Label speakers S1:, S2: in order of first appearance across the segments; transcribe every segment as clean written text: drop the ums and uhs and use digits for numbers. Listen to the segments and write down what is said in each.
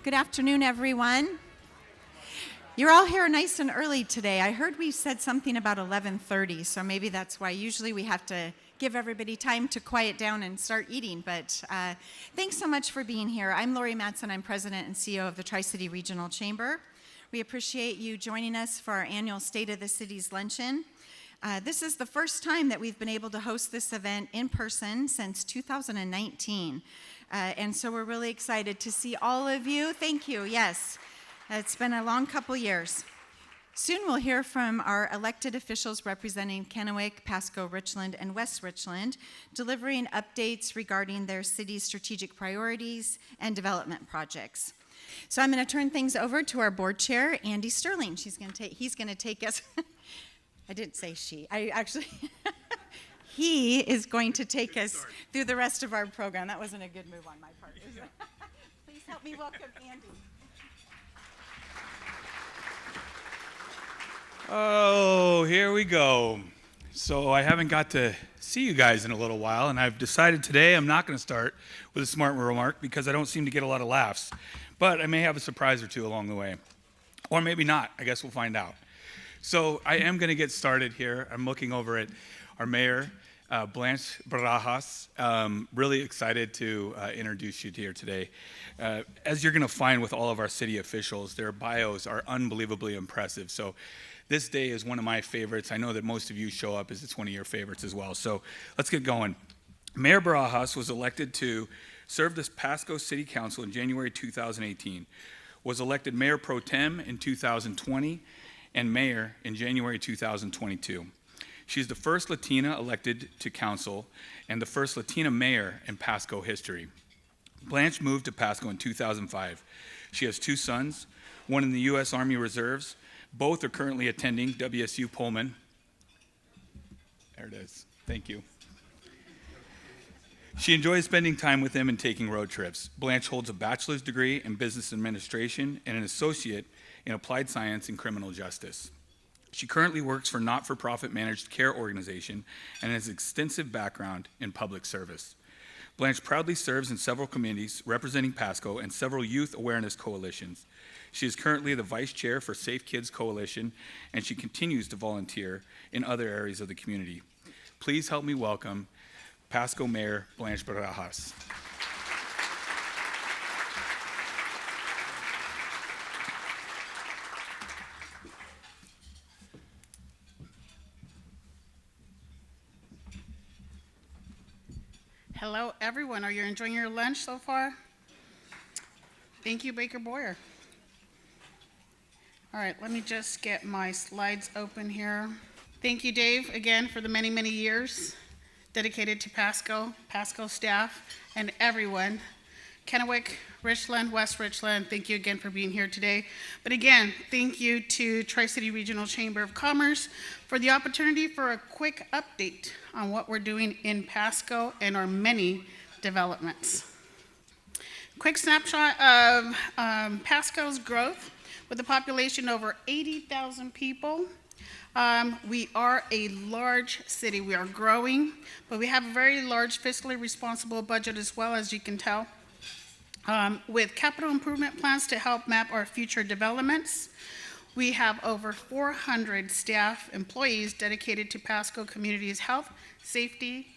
S1: Good afternoon, everyone. You're all here nice and early today. I heard we said something about 11:30, so maybe that's why. Usually we have to give everybody time to quiet down and start eating, but thanks so much for being here. I'm Lori Matson. I'm President and CEO of the Tri-City Regional Chamber. We appreciate you joining us for our annual State of the Cities Luncheon. This is the first time that we've been able to host this event in person since 2019. And so we're really excited to see all of you. Thank you, yes. It's been a long couple years. Soon we'll hear from our elected officials representing Kennewick, Pasco, Richland, and West Richland, delivering updates regarding their city's strategic priorities and development projects. So I'm going to turn things over to our board chair, Andy Sterling. He's going to take us, I didn't say she, he is going to take us through the rest of our program. That wasn't a good move on my part. Please help me welcome Andy.
S2: Oh, here we go. So I haven't got to see you guys in a little while, and I've decided today I'm not going to start with a smart remark because I don't seem to get a lot of laughs. But I may have a surprise or two along the way. Or maybe not. I guess we'll find out. So I am going to get started here. I'm looking over at our mayor, Blanche Barajas. Really excited to introduce you here today. As you're going to find with all of our city officials, their bios are unbelievably impressive. So this day is one of my favorites. I know that most of you show up as it's one of your favorites as well. So let's get going. Mayor Barajas was elected to serve this Pasco City Council in January 2018, was elected Mayor Pro Tem in 2020, and Mayor in January 2022. She's the first Latina elected to council and the first Latina mayor in Pasco history. Blanche moved to Pasco in 2005. She has two sons, one in the U.S. Army Reserves. Both are currently attending WSU Pullman. There it is. Thank you. She enjoys spending time with them and taking road trips. Blanche holds a bachelor's degree in business administration and an associate in applied science and criminal justice. She currently works for not-for-profit managed care organization and has extensive background in public service. Blanche proudly serves in several communities representing Pasco and several youth awareness coalitions. She is currently the vice chair for Safe Kids Coalition, and she continues to volunteer in other areas of the community. Please help me welcome Pasco Mayor Blanche Barajas.
S3: Hello, everyone. Are you enjoying your lunch so far? Thank you, Baker Boyer. All right, let me just get my slides open here. Thank you, Dave, again, for the many, many years dedicated to Pasco staff, and everyone. Kennewick, Richland, West Richland, thank you again for being here today. But again, thank you to Tri-City Regional Chamber of Commerce for the opportunity for a quick update on what we're doing in Pasco and our many developments. Quick snapshot of Pasco's growth with a population over 80,000 people. We are a large city. We are growing, but we have a very large fiscally responsible budget as well, as you can tell. With capital improvement plans to help map our future developments. We have over 400 staff employees dedicated to Pasco community's health, safety,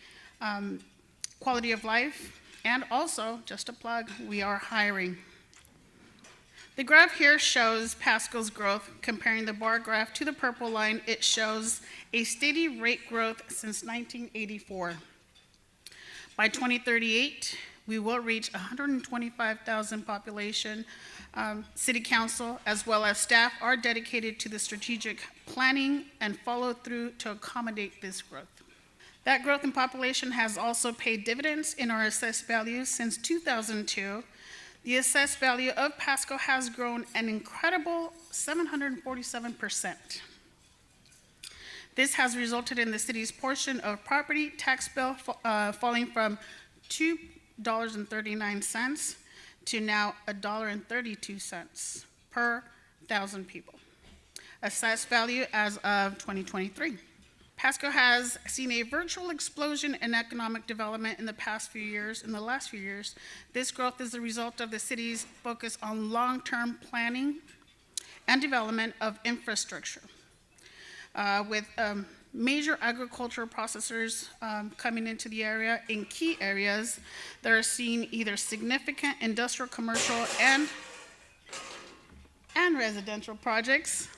S3: quality of life, and also, just a plug, we are hiring. The graph here shows Pasco's growth. Comparing the bar graph to the purple line, it shows a steady rate growth since 1984. By 2038, we will reach 125,000 population. City Council, as well as staff, are dedicated to the strategic planning and follow through to accommodate this growth. That growth in population has also paid dividends in our assessed values since 2002. The assessed value of Pasco has grown an incredible 747%. This has resulted in the city's portion of property tax bill falling from $2.39 to now $1.32 per 1,000 people. Assessed value as of 2023. Pasco has seen a virtual explosion in economic development in the last few years. This growth is the result of the city's focus on long-term planning and development of infrastructure, with major agricultural processors coming into the area in key areas that are seeing either significant industrial, commercial, and residential projects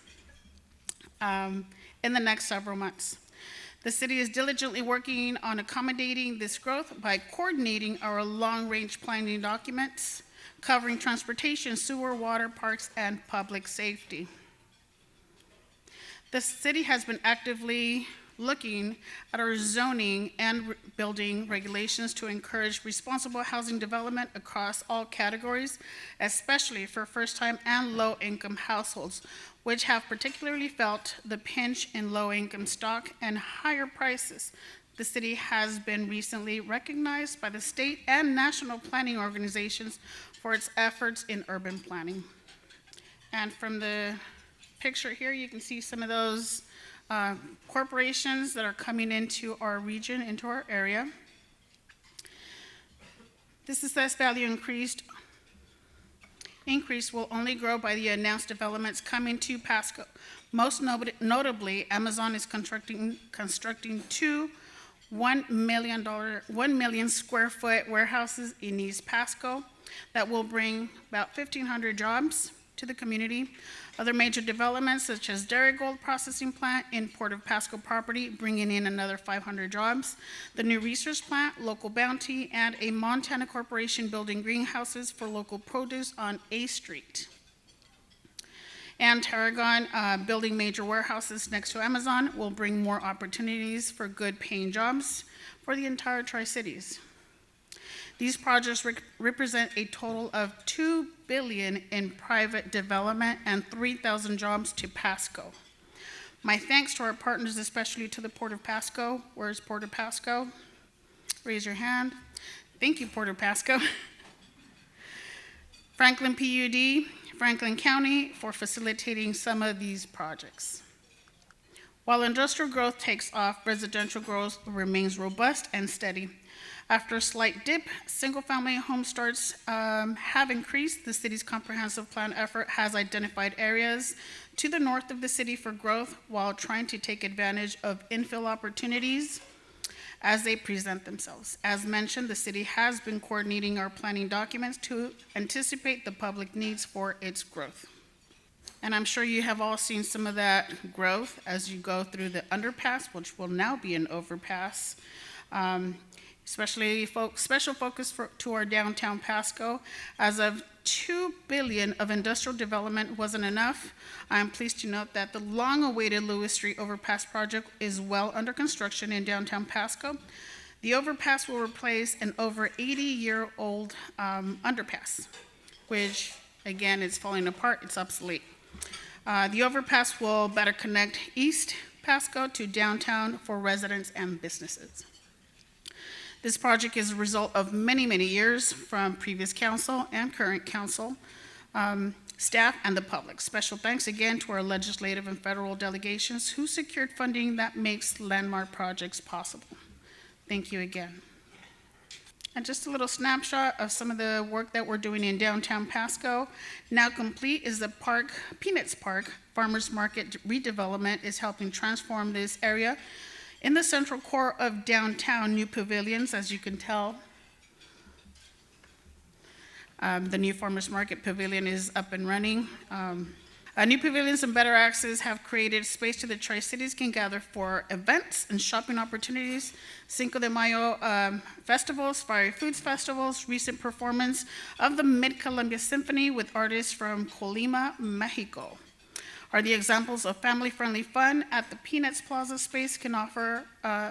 S3: in the next several months. The city is diligently working on accommodating this growth by coordinating our long-range planning documents covering transportation, sewer, water, parks, and public safety. The city has been actively looking at our zoning and building regulations to encourage responsible housing development across all categories, especially for first-time and low-income households, which have particularly felt the pinch in low-income stock and higher prices. The city has been recently recognized by the state and national planning organizations for its efforts in urban planning. And from the picture here, you can see some of those corporations that are coming into our region, into our area. This assessed value increase will only grow by the announced developments coming to Pasco. Most notably, Amazon is constructing two $1 million square foot warehouses in East Pasco that will bring about 1,500 jobs to the community. Other major developments, such as Dairy Gold Processing Plant in Port of Pasco property, bringing in another 500 jobs. The new research plant, Local Bounty, and a Montana corporation building greenhouses for local produce on A Street. And Tarragon building major warehouses next to Amazon will bring more opportunities for good paying jobs for the entire Tri-Cities. These projects represent a total of $2 billion in private development and 3,000 jobs to Pasco. My thanks to our partners, especially to the Port of Pasco. Where's Port of Pasco? Raise your hand. Thank you, Port of Pasco. Franklin PUD, Franklin County, for facilitating some of these projects. While industrial growth takes off, residential growth remains robust and steady. After a slight dip, single-family home starts have increased. The city's comprehensive plan effort has identified areas to the north of the city for growth while trying to take advantage of infill opportunities as they present themselves. As mentioned, the city has been coordinating our planning documents to anticipate the public needs for its growth. And I'm sure you have all seen some of that growth as you go through the underpass, which will now be an overpass. Especially special focus to our downtown Pasco. As of $2 billion of industrial development wasn't enough, I am pleased to note that the long-awaited Lewis Street Overpass project is well under construction in downtown Pasco. The overpass will replace an over 80-year-old underpass, which, again, is falling apart, it's obsolete. The overpass will better connect East Pasco to downtown for residents and businesses. This project is a result of many, many years from previous council and current council, staff, and the public. Special thanks again to our legislative and federal delegations who secured funding that makes landmark projects possible. Thank you again. And just a little snapshot of some of the work that we're doing in downtown Pasco. Now complete is the Peanuts Park Farmers Market redevelopment is helping transform this area. In the central core of downtown, new pavilions, as you can tell, the new Farmers Market Pavilion is up and running. New pavilions and better access have created space to the Tri-Cities can gather for events and shopping opportunities, Cinco de Mayo festivals, Fiery Foods festivals, recent performance of the Mid-Columbia Symphony with artists from Colima, Mexico, are the examples of family-friendly fun at the Peanuts Plaza space can offer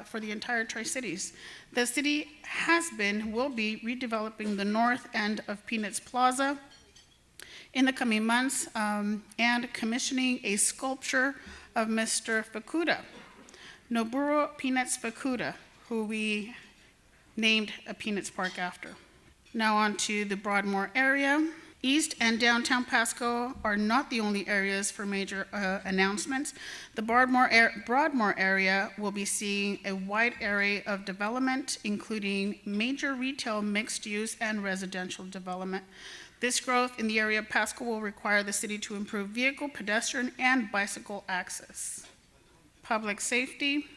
S3: for the entire Tri-Cities. The city will be redeveloping the north end of Peanuts Plaza in the coming months and commissioning a sculpture of Mr. Fukuda, Noboru Peanuts Fukuda, who we named a Peanuts Park after. Now on to the Broadmoor area. East and downtown Pasco are not the only areas for major announcements. The Broadmoor area will be seeing a wide array of development, including major retail, mixed use, and residential development. This growth in the area of Pasco will require the city to improve vehicle, pedestrian, and bicycle access. Public safety.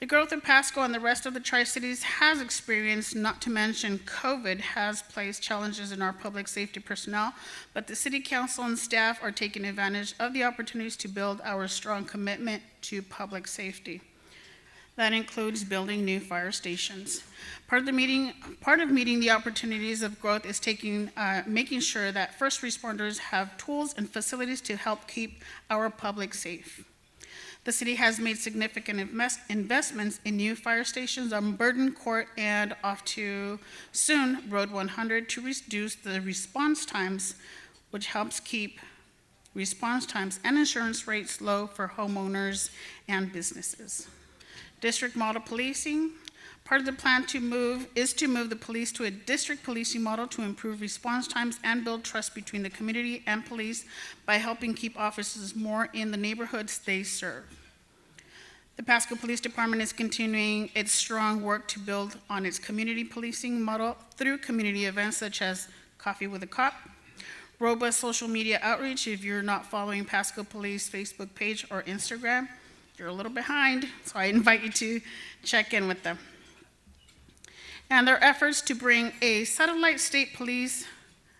S3: The growth of Pasco and the rest of the Tri-Cities has experienced, not to mention COVID has placed challenges in our public safety personnel, but the City Council and staff are taking advantage of the opportunities to build our strong commitment to public safety. That includes building new fire stations. Part of meeting the opportunities of growth is making sure that first responders have tools and facilities to help keep our public safe. The city has made significant investments in new fire stations on Burden Court and off to soon Road 100 to reduce the response times, which helps keep response times and insurance rates low for homeowners and businesses. District model policing. Part of the plan is to move the police to a district policing model to improve response times and build trust between the community and police by helping keep officers more in the neighborhoods they serve. The Pasco Police Department is continuing its strong work to build on its community policing model through community events such as Coffee with a Cop, robust social media outreach. If you're not following Pasco Police Facebook page or Instagram, you're a little behind, so I invite you to check in with them. And their efforts to bring a satellite state police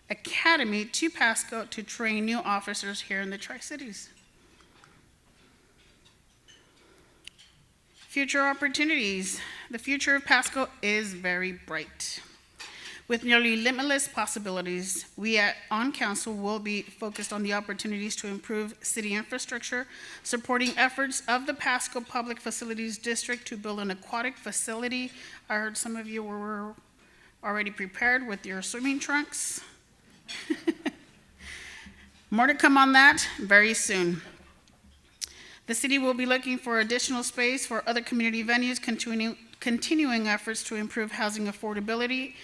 S3: academy to Pasco to train new officers here in the Tri-Cities. Future opportunities. The future of Pasco is very bright. With nearly limitless possibilities, we on council will be focused on the opportunities to improve city infrastructure, supporting efforts of the Pasco Public Facilities District to build an aquatic facility. I heard some of you were already prepared with your swimming trunks. More to come on that very soon. The city will be looking for additional space for other community venues, continuing efforts to improve housing affordability,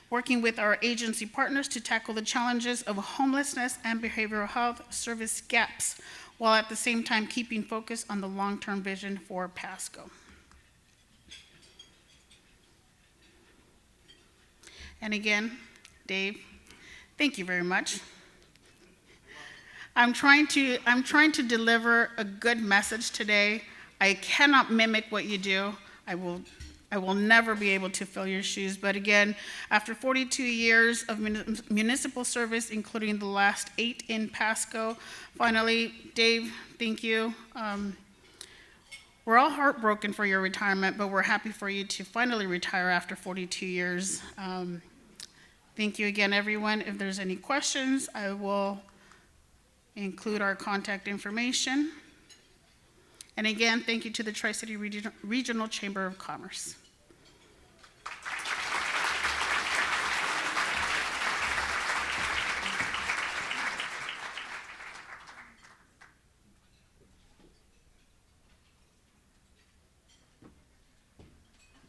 S3: working with our agency partners to tackle the challenges of homelessness and behavioral health service gaps, while at the same time keeping focus on the long-term vision for Pasco. And again, Dave, thank you very much. I'm trying to deliver a good message today. I cannot mimic what you do. I will never be able to fill your shoes. But again, after 42 years of municipal service, including the last 8 in Pasco, finally, Dave, thank you. We're all heartbroken for your retirement, but we're happy for you to finally retire after 42 years. Thank you again, everyone. If there's any questions, I will include our contact information. And again, thank you to the Tri-City Regional Chamber of Commerce.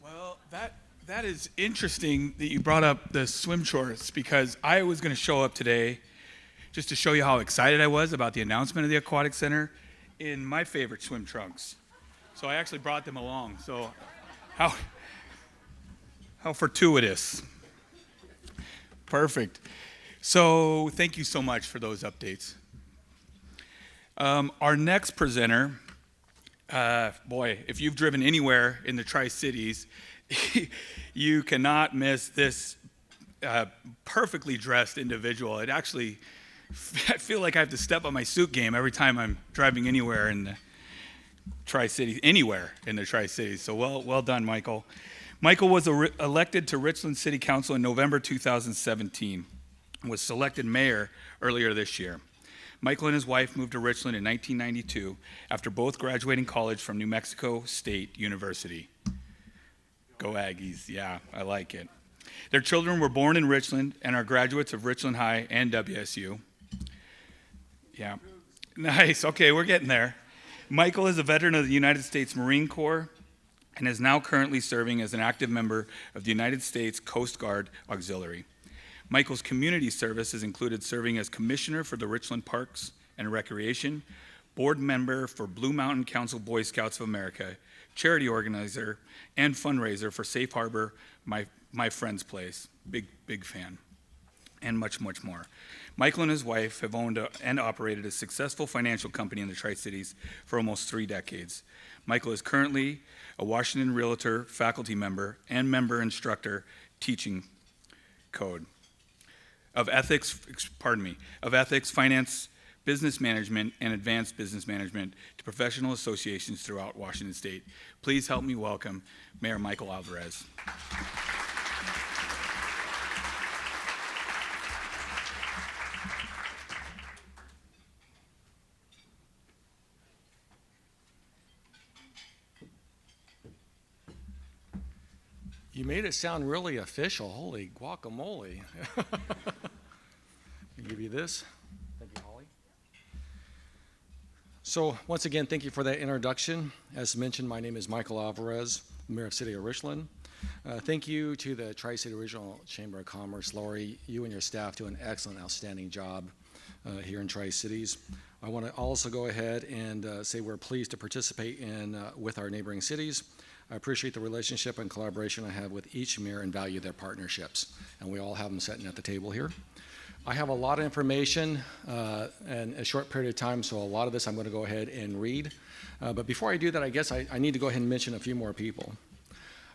S2: Well, that is interesting that you brought up the swim shorts, because I was going to show up today just to show you how excited I was about the announcement of the Aquatic Center in my favorite swim trunks. So I actually brought them along. So how fortuitous. Perfect. So thank you so much for those updates. Our next presenter, boy, if you've driven anywhere in the Tri-Cities, you cannot miss this perfectly dressed individual. It actually, I feel like I have to step up my suit game every time I'm driving anywhere in the Tri-Cities, anywhere in the Tri-Cities. So well done, Michael. Michael was elected to Richland City Council in November 2017 and was selected mayor earlier this year. Michael and his wife moved to Richland in 1992 after both graduating college from New Mexico State University. Go Aggies, yeah, I like it. Their children were born in Richland and are graduates of Richland High and WSU. Yeah, nice, okay, we're getting there. Michael is a veteran of the United States Marine Corps and is now currently serving as an active member of the United States Coast Guard Auxiliary. Michael's community service has included serving as commissioner for the Richland Parks and Recreation, board member for Blue Mountain Council Boy Scouts of America, charity organizer, and fundraiser for Safe Harbor, my friend's place. Big fan. And much, much more. Michael and his wife have owned and operated a successful financial company in the Tri-Cities for almost 3 decades. Michael is currently a Washington Realtor faculty member and member instructor teaching code of ethics, finance, business management, and advanced business management to professional associations throughout Washington State. Please help me welcome Mayor Michael Alvarez.
S4: You made it sound really official. Holy guacamole. I'll give you this. Thank you, Holly. So once again, thank you for that introduction. As mentioned, my name is Michael Alvarez, Mayor of the City of Richland. Thank you to the Tri-City Regional Chamber of Commerce. Lori, you and your staff do an excellent, outstanding job here in Tri-Cities. I want to also go ahead and say we're pleased to participate in with our neighboring cities. I appreciate the relationship and collaboration I have with each mayor and value their partnerships. And we all have them sitting at the table here. I have a lot of information in a short period of time, so a lot of this I'm going to go ahead and read. But before I do that, I guess I need to go ahead and mention a few more people.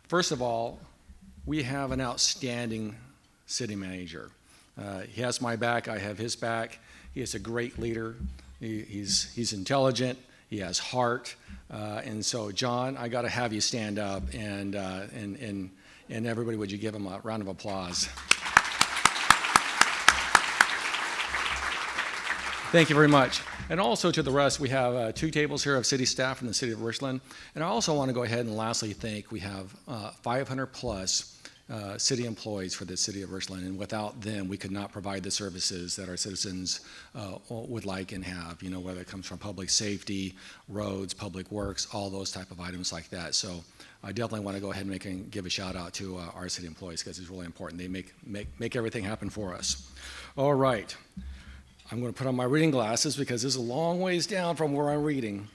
S4: First of all, we have an outstanding city manager. He has my back, I have his back. He is a great leader. He's intelligent. He has heart, and so John, I got to have you stand up, and everybody, would you give him a round of applause? Thank you very much. And also to the rest, we have 2 tables here of city staff from the city of Richland, and I also want to go ahead and lastly thank, we have 500 plus city employees for the city of Richland, and without them, we could not provide the services that our citizens would like and have, you know, whether it comes from public safety, roads, public works, all those type of items like that. So I definitely want to go ahead and give a shout out to our city employees because it's really important. They make everything happen for us. All right. I'm going to put on my reading glasses because this is a long ways down from where I'm reading.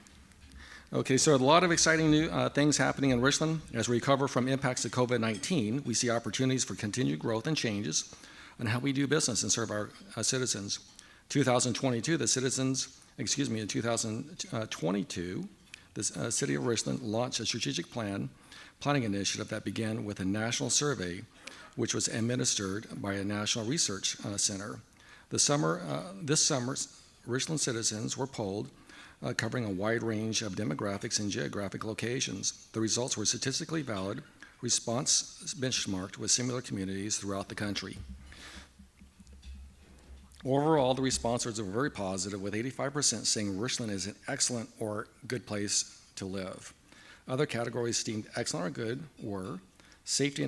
S4: Okay, so a lot of exciting new things happening in Richland. As we recover from impacts of COVID-19, we see opportunities for continued growth and changes on how we do business and serve our citizens. In 2022, the City of Richland launched a strategic planning initiative that began with a national survey, which was administered by a national research center. This summer, Richland citizens were polled covering a wide range of demographics and geographic locations. The results were statistically valid, response benchmarked with similar communities throughout the country. Overall, the responses were very positive, with 85% saying Richland is an excellent or good place to live. Other categories deemed excellent or good were safety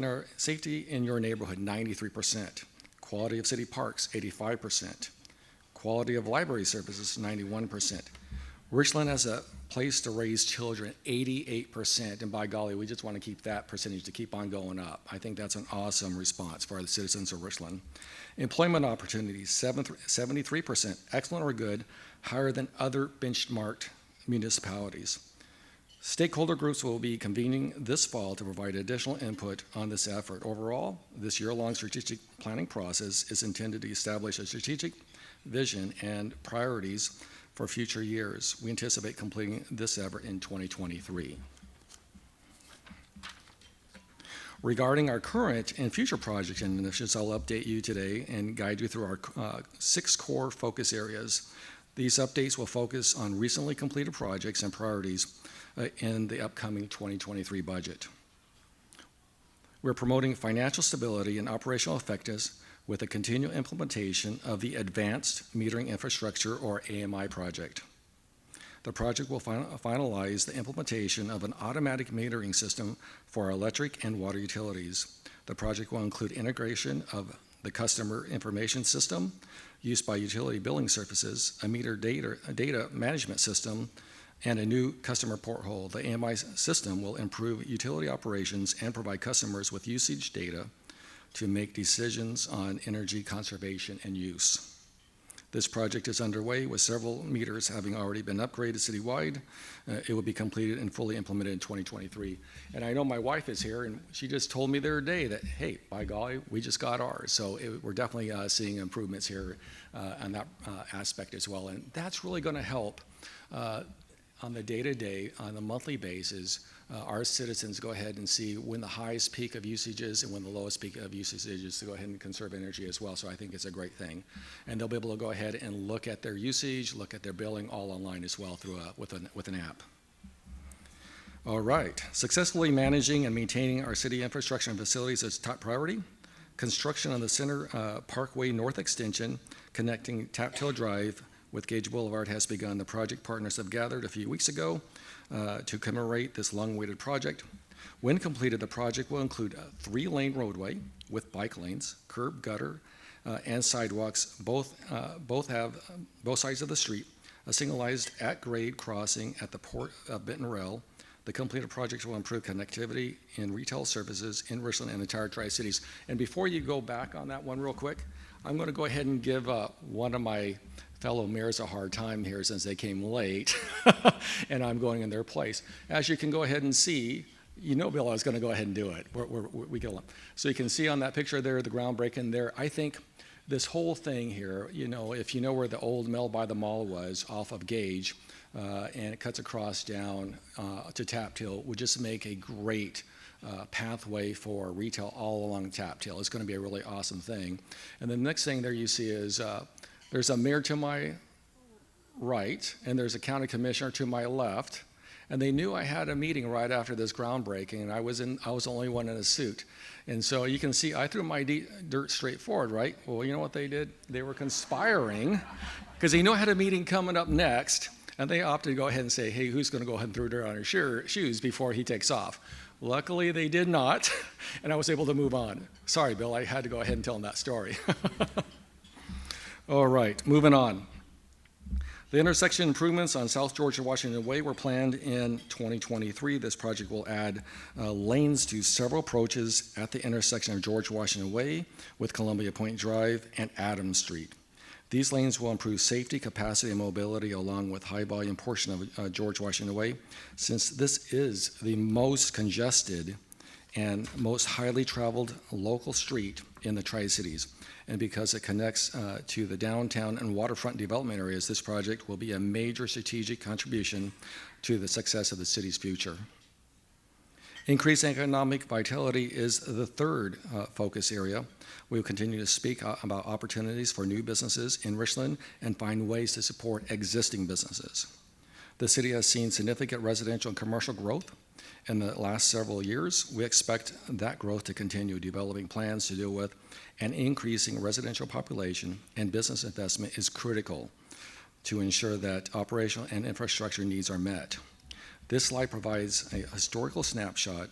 S4: in your neighborhood, 93%, quality of city parks, 85%, quality of library services, 91%. Richland as a place to raise children, 88%, and by golly, we just want to keep that percentage to keep on going up. I think that's an awesome response for the citizens of Richland. Employment opportunities, 73%, excellent or good, higher than other benchmarked municipalities. Stakeholder groups will be convening this fall to provide additional input on this effort. Overall, this year-long strategic planning process is intended to establish a strategic vision and priorities for future years. We anticipate completing this effort in 2023. Regarding our current and future projects and initiatives, I'll update you today and guide you through our 6 core focus areas. These updates will focus on recently completed projects and priorities in the upcoming 2023 budget. We're promoting financial stability and operational effectiveness with a continual implementation of the Advanced Metering Infrastructure, or AMI project. The project will finalize the implementation of an automatic metering system for our electric and water utilities. The project will include integration of the customer information system used by utility billing services, a meter data management system, and a new customer porthole. The AMI system will improve utility operations and provide customers with usage data to make decisions on energy conservation and use. This project is underway with several meters having already been upgraded citywide. It will be completed and fully implemented in 2023. And I know my wife is here, and she just told me the other day that, hey, by golly, we just got ours. So we're definitely seeing improvements here on that aspect as well. And that's really going to help on the day-to-day, on a monthly basis, our citizens go ahead and see when the highest peak of usage is and when the lowest peak of usage is to go ahead and conserve energy as well. So I think it's a great thing. And they'll be able to go ahead and look at their usage, look at their billing all online as well through with an app. All right, successfully managing and maintaining our city infrastructure and facilities is top priority. Construction on the Center Parkway North Extension connecting Taptail Drive with Gage Boulevard has begun. The project partners have gathered a few weeks ago to commemorate this long-awaited project. When completed, the project will include a 3-lane roadway with bike lanes, curb, gutter, and sidewalks. Both sides of the street, a signalized at-grade crossing at the Port of Benton Rail. The completed project will improve connectivity in retail services in Richland and entire Tri-Cities. And before you go back on that one real quick, I'm going to go ahead and give one of my fellow mayors a hard time here since they came late, and I'm going in their place. As you can go ahead and see, you know Bill, I was going to go ahead and do it. We get along. So you can see on that picture there, the groundbreaking there. I think this whole thing here, you know, if you know where the old mill by the mall was off of Gage, and it cuts across down to Taptail, would just make a great pathway for retail all along Taptail. It's going to be a really awesome thing. And the next thing there you see is there's a mayor to my right, and there's a county commissioner to my left. And they knew I had a meeting right after this groundbreaking, and I was the only one in a suit. And so you can see I threw my dirt straight forward, right? Well, you know what they did? They were conspiring because they know I had a meeting coming up next, and they opted to go ahead and say, hey, who's going to go ahead and throw dirt on his shoes before he takes off? Luckily, they did not, and I was able to move on. Sorry, Bill, I had to go ahead and tell them that story. All right, moving on. The intersection improvements on South George and Washington Way were planned in 2023. This project will add lanes to several approaches at the intersection of George Washington Way with Columbia Point Drive and Adams Street. These lanes will improve safety, capacity, and mobility along with high-volume portion of George Washington Way, since this is the most congested and most highly traveled local street in the Tri-Cities. And because it connects to the downtown and waterfront development areas, this project will be a major strategic contribution to the success of the city's future. Increased economic vitality is the third focus area. We will continue to speak about opportunities for new businesses in Richland and find ways to support existing businesses. The city has seen significant residential and commercial growth in the last several years. We expect that growth to continue. Developing plans to deal with an increasing residential population and business investment is critical to ensure that operational and infrastructure needs are met. This slide provides a historical snapshot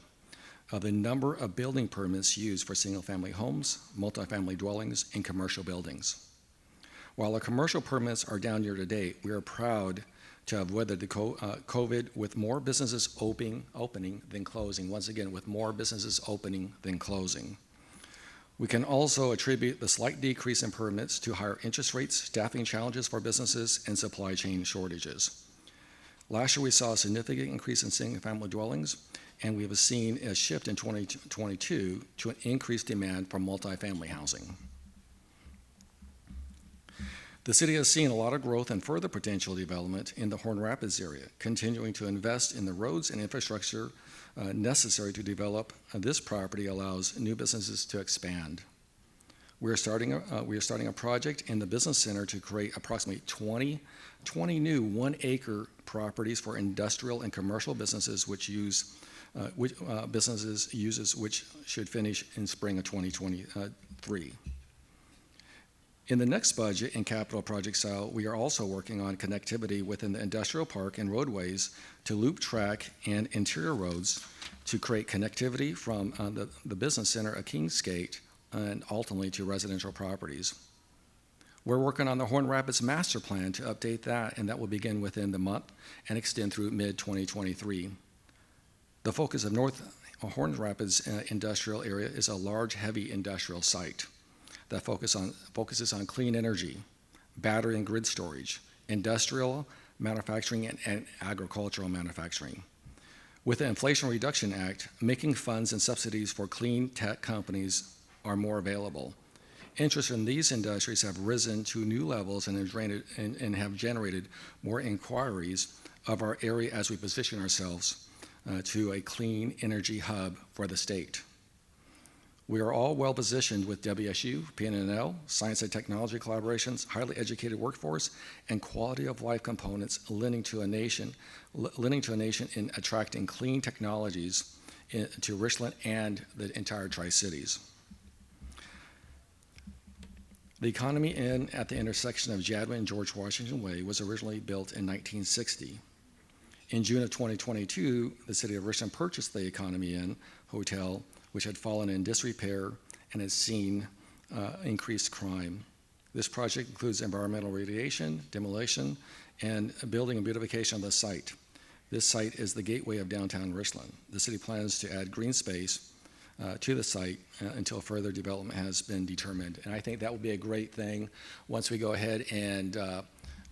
S4: of the number of building permits used for single-family homes, multifamily dwellings, and commercial buildings. While our commercial permits are down year to date, we are proud to have weathered the COVID with more businesses opening than closing. Once again, with more businesses opening than closing. We can also attribute the slight decrease in permits to higher interest rates, staffing challenges for businesses, and supply chain shortages. Last year, we saw a significant increase in single-family dwellings, and we have seen a shift in 2022 to an increased demand for multifamily housing. The city has seen a lot of growth and further potential development in the Horn Rapids area, continuing to invest in the roads and infrastructure necessary to develop. This property allows new businesses to expand. We are starting a project in the business center to create approximately 20 new 1-acre properties for industrial and commercial businesses which should finish in spring of 2023. In the next budget and capital project style, we are also working on connectivity within the industrial park and roadways to loop track and interior roads to create connectivity from the business center at Kingsgate and ultimately to residential properties. We're working on the Horn Rapids master plan to update that, and that will begin within the month and extend through mid-2023. The focus of North Horn Rapids industrial area is a large, heavy industrial site that focuses on clean energy, battery and grid storage, industrial manufacturing, and agricultural manufacturing. With the Inflation Reduction Act, making funds and subsidies for clean tech companies are more available. Interest in these industries have risen to new levels and have generated more inquiries of our area as we position ourselves to a clean energy hub for the state. We are all well positioned with WSU, PNNL, science and technology collaborations, highly educated workforce, and quality of life components lending to a nation in attracting clean technologies to Richland and the entire Tri-Cities. The Economy Inn at the intersection of Jadwin and George Washington Way was originally built in 1960. In June of 2022, the city of Richland purchased the Economy Inn Hotel, which had fallen in disrepair and has seen increased crime. This project includes environmental remediation, demolition, and building and beautification of the site. This site is the gateway of downtown Richland. The city plans to add green space to the site until further development has been determined. And I think that would be a great thing once we go ahead and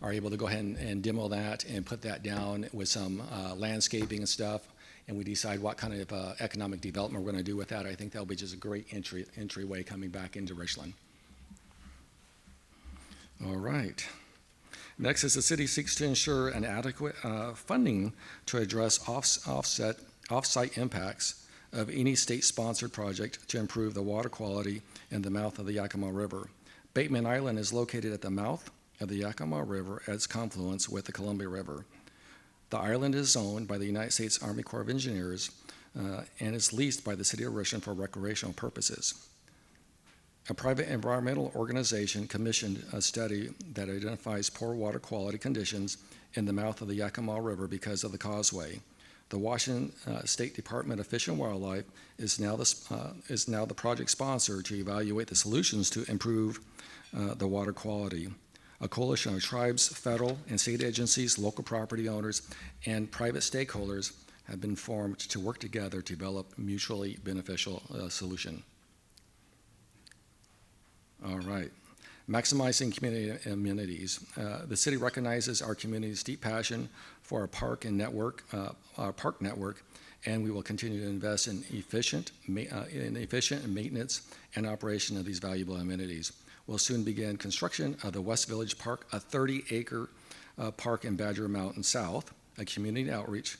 S4: are able to go ahead and demo that and put that down with some landscaping and stuff, and we decide what kind of economic development we're going to do with that. I think that'll be just a great entryway coming back into Richland. All right. Next is the city seeks to ensure an adequate funding to address off-site impacts of any state-sponsored project to improve the water quality in the mouth of the Yakima River. Bateman Island is located at the mouth of the Yakima River at its confluence with the Columbia River. The island is owned by the United States Army Corps of Engineers and is leased by the city of Richland for recreational purposes. A private environmental organization commissioned a study that identifies poor water quality conditions in the mouth of the Yakima River because of the causeway. The Washington State Department of Fish and Wildlife is now the project sponsor to evaluate the solutions to improve the water quality. A coalition of tribes, federal and state agencies, local property owners, and private stakeholders have been formed to work together to develop mutually beneficial solution. All right. Maximizing community amenities. The city recognizes our community's deep passion for our park network, and we will continue to invest in efficient maintenance and operation of these valuable amenities. We'll soon begin construction of the West Village Park, a 30-acre park in Badger Mountain South. A community outreach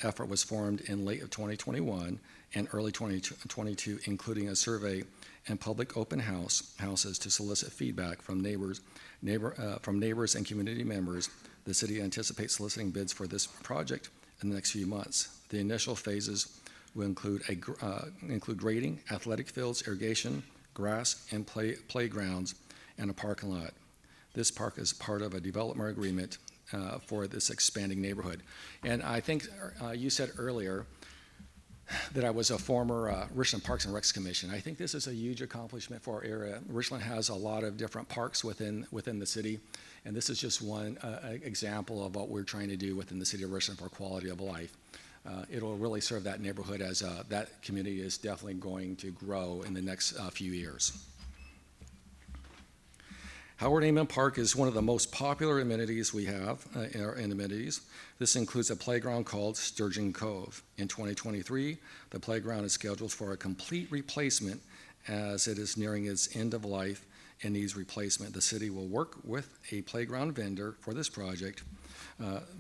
S4: effort was formed in late of 2021 and early 2022, including a survey and public open houses to solicit feedback from neighbors and community members. The city anticipates soliciting bids for this project in the next few months. The initial phases will include grading, athletic fields, irrigation, grass and playgrounds, and a parking lot. This park is part of a development agreement for this expanding neighborhood. And I think you said earlier that I was a former Richland Parks and Recs Commission. I think this is a huge accomplishment for our area. Richland has a lot of different parks within the city, and this is just one example of what we're trying to do within the city of Richland for quality of life. It'll really serve that neighborhood as that community is definitely going to grow in the next few years. Howard Amen Park is one of the most popular amenities we have in amenities. This includes a playground called Sturgeon Cove. In 2023, the playground is scheduled for a complete replacement as it is nearing its end of life and needs replacement. The city will work with a playground vendor for this project.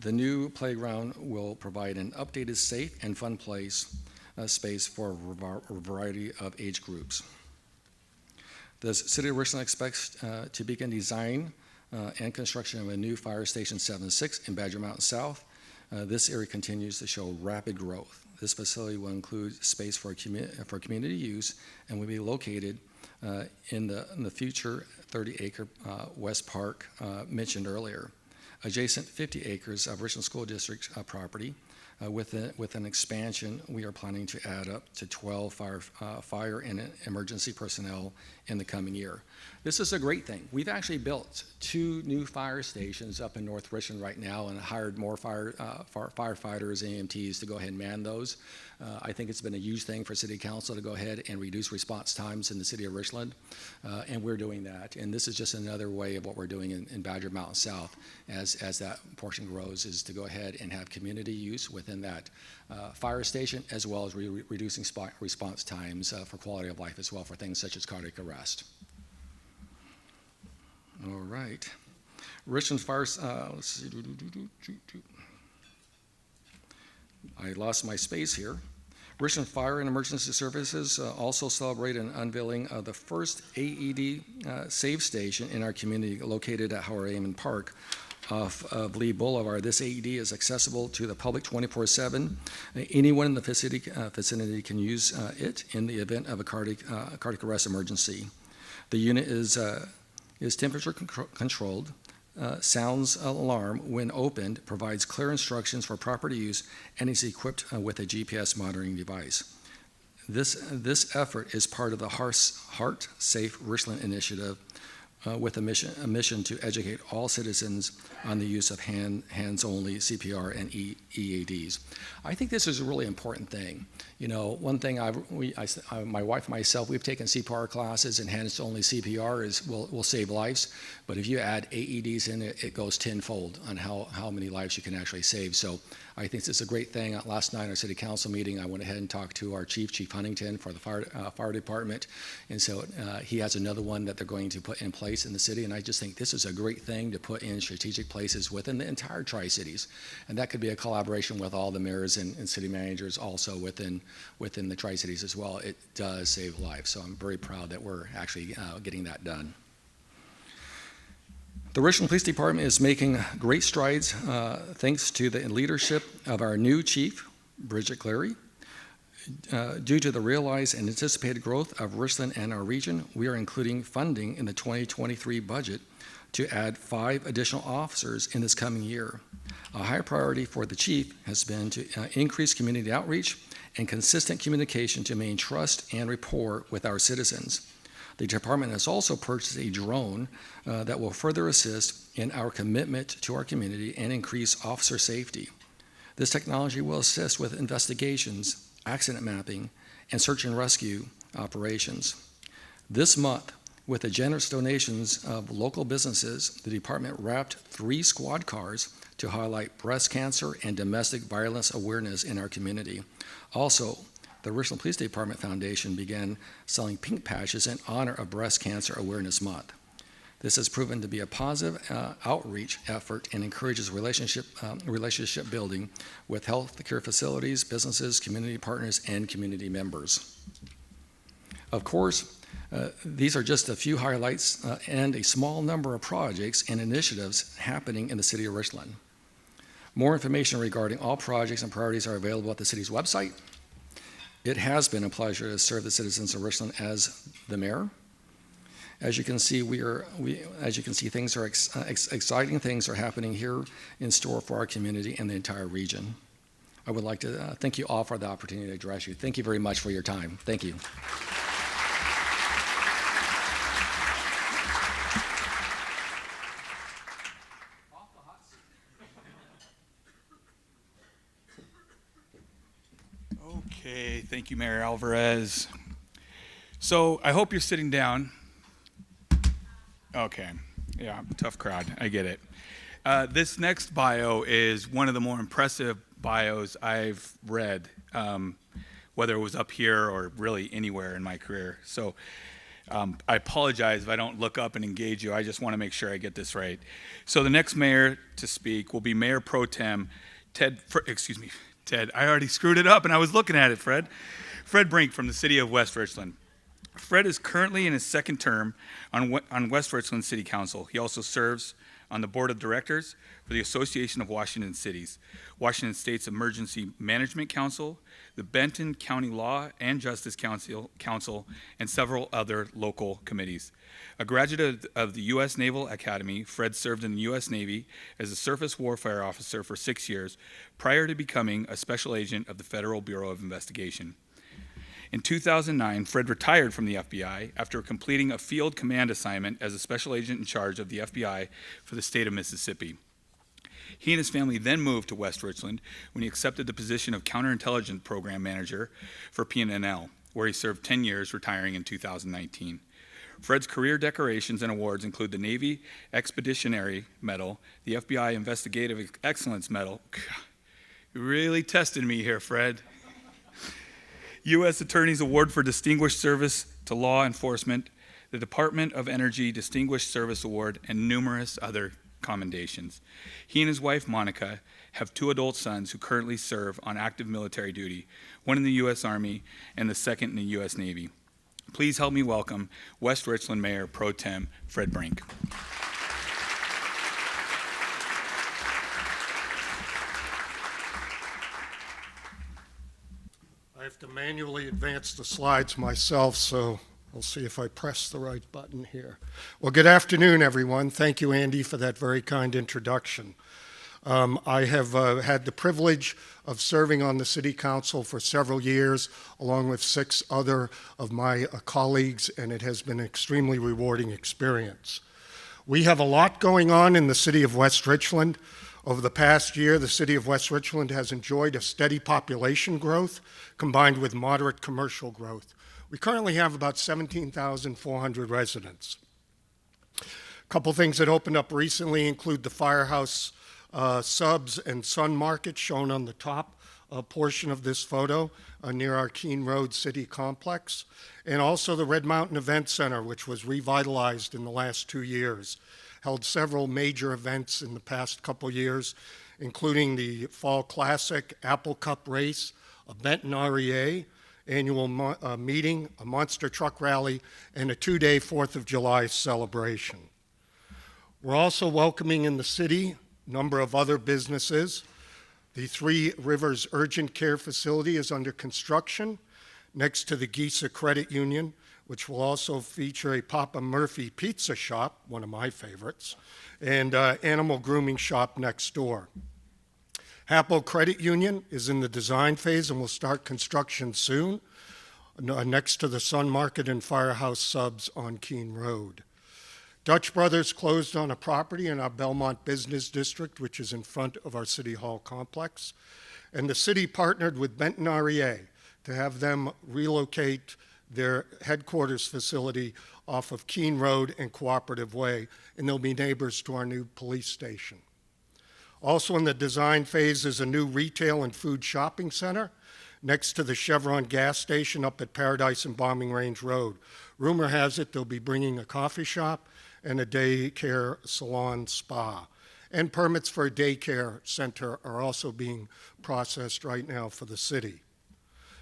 S4: The new playground will provide an updated, safe, and fun space for a variety of age groups. The city of Richland expects to begin design and construction of a new Fire Station 76 in Badger Mountain South. This area continues to show rapid growth. This facility will include space for community use and will be located in the future 30-acre West Park mentioned earlier. Adjacent 50 acres of Richland School District property With an expansion, we are planning to add up to 12 fire and emergency personnel in the coming year. This is a great thing. We've actually built 2 new fire stations up in North Richland right now and hired more firefighters and EMTs to go ahead and man those. I think it's been a huge thing for City Council to go ahead and reduce response times in the City of Richland, and we're doing that. And this is just another way of what we're doing in Badger Mountain South as that portion grows, is to go ahead and have community use within that fire station, as well as reducing response times for quality of life as well, for things such as cardiac arrest. All right. Richland Fire, let's see. I lost my space here. Richland Fire and Emergency Services also celebrate an unveiling of the first AED save station in our community, located at Howard Amon Park off of Lee Boulevard. This AED is accessible to the public 24/7. Anyone in the vicinity can use it in the event of a cardiac arrest emergency. The unit is temperature controlled, sounds alarm when opened, provides clear instructions for proper use, and is equipped with a GPS monitoring device. This effort is part of the Heart Safe Richland initiative, with a mission to educate all citizens on the use of hands-only CPR and EADs. I think this is a really important thing. You know, one thing my wife and myself, we've taken CPR classes, and hands-only CPR will save lives. But if you add AEDs in it, it goes tenfold on how many lives you can actually save. So I think this is a great thing. Last night, at our city council meeting, I went ahead and talked to our Chief Huntington, for the fire department. And so he has another one that they're going to put in place in the city. And I just think this is a great thing to put in strategic places within the entire Tri-Cities. And that could be a collaboration with all the mayors and city managers also within the Tri-Cities as well. It does save lives. So I'm very proud that we're actually getting that done. The Richland Police Department is making great strides thanks to the leadership of our new chief, Bridget Cleary. Due to the realized and anticipated growth of Richland and our region, we are including funding in the 2023 budget to add 5 additional officers in this coming year. A high priority for the chief has been to increase community outreach and consistent communication to maintain trust and rapport with our citizens. The department has also purchased a drone that will further assist in our commitment to our community and increase officer safety. This technology will assist with investigations, accident mapping, and search and rescue operations. This month, with the generous donations of local businesses, the department wrapped 3 squad cars to highlight breast cancer and domestic violence awareness in our community. Also, the Richland Police Department Foundation began selling pink patches in honor of Breast Cancer Awareness Month. This has proven to be a positive outreach effort and encourages relationship building with health care facilities, businesses, community partners, and community members. Of course, these are just a few highlights and a small number of projects and initiatives happening in the city of Richland. More information regarding all projects and priorities are available at the city's website. It has been a pleasure to serve the citizens of Richland as the mayor. As you can see, things are exciting things are happening here in store for our community and the entire region. I would like to thank you all for the opportunity to address you. Thank you very much for your time. Thank you.
S2: Okay, thank you, Mayor Alvarez. So I hope you're sitting down. Okay, yeah, tough crowd, I get it. This next bio is one of the more impressive bios I've read, whether it was up here or really anywhere in my career. So I apologize if I don't look up and engage you. I just want to make sure I get this right. So the next mayor to speak will be Mayor Pro Tem Ted, I already screwed it up and I was looking at it, Fred. Fred Brink from the city of West Richland. Fred is currently in his 2nd term on West Richland City Council. He also serves on the board of directors for the Association of Washington Cities, Washington State's Emergency Management Council, the Benton County Law and Justice Council, and several other local committees. A graduate of the U.S. Naval Academy, Fred served in the U.S. Navy as a surface warfare officer for 6 years prior to becoming a special agent of the Federal Bureau of Investigation. In 2009, Fred retired from the FBI after completing a field command assignment as a special agent in charge of the FBI for the state of Mississippi. He and his family then moved to West Richland when he accepted the position of Counterintelligence Program Manager for PNNL, where he served 10 years, retiring in 2019. Fred's career decorations and awards include the Navy Expeditionary Medal, the FBI Investigative Excellence Medal. You really tested me here, Fred. U.S. Attorney's Award for Distinguished Service to Law Enforcement, the Department of Energy Distinguished Service Award, and numerous other commendations. He and his wife, Monica, have 2 adult sons who currently serve on active military duty, one in the U.S. Army and the second in the U.S. Navy. Please help me welcome West Richland Mayor Pro Tem Fred Brink.
S5: I have to manually advance the slides myself, so I'll see if I press the right button here. Well, good afternoon, everyone. Thank you, Andy, for that very kind introduction. I have had the privilege of serving on the City Council for several years, along with 6 other of my colleagues, and it has been an extremely rewarding experience. We have a lot going on in the City of West Richland. Over the past year, the City of West Richland has enjoyed a steady population growth combined with moderate commercial growth. We currently have about 17,400 residents. A couple things that opened up recently include the Firehouse Subs and Sun Market shown on the top portion of this photo near our Keene Road City Complex, and also the Red Mountain Event Center, which was revitalized in the last 2 years. Held several major events in the past couple years, including the Fall Classic, Apple Cup Race, a Benton REA annual meeting, a monster truck rally, and a 2-day 4th of July celebration. We're also welcoming in the city a number of other businesses. The 3 Rivers Urgent Care Facility is under construction next to the Gisa Credit Union, which will also feature a Papa Murphy pizza shop, one of my favorites, and animal grooming shop next door. Hapo Credit Union is in the design phase and will start construction soon, next to the Sun Market and Firehouse Subs on Keene Road. Dutch Brothers closed on a property in our Belmont Business District, which is in front of our City Hall complex, and the city partnered with Benton REA to have them relocate their headquarters facility off of Keene Road and Cooperative Way, and they'll be neighbors to our new police station. Also in the design phase is a new retail and food shopping center next to the Chevron gas station up at Paradise and Bombing Range Road. Rumor has it they'll be bringing a coffee shop and a daycare salon spa. And permits for a daycare center are also being processed right now for the city.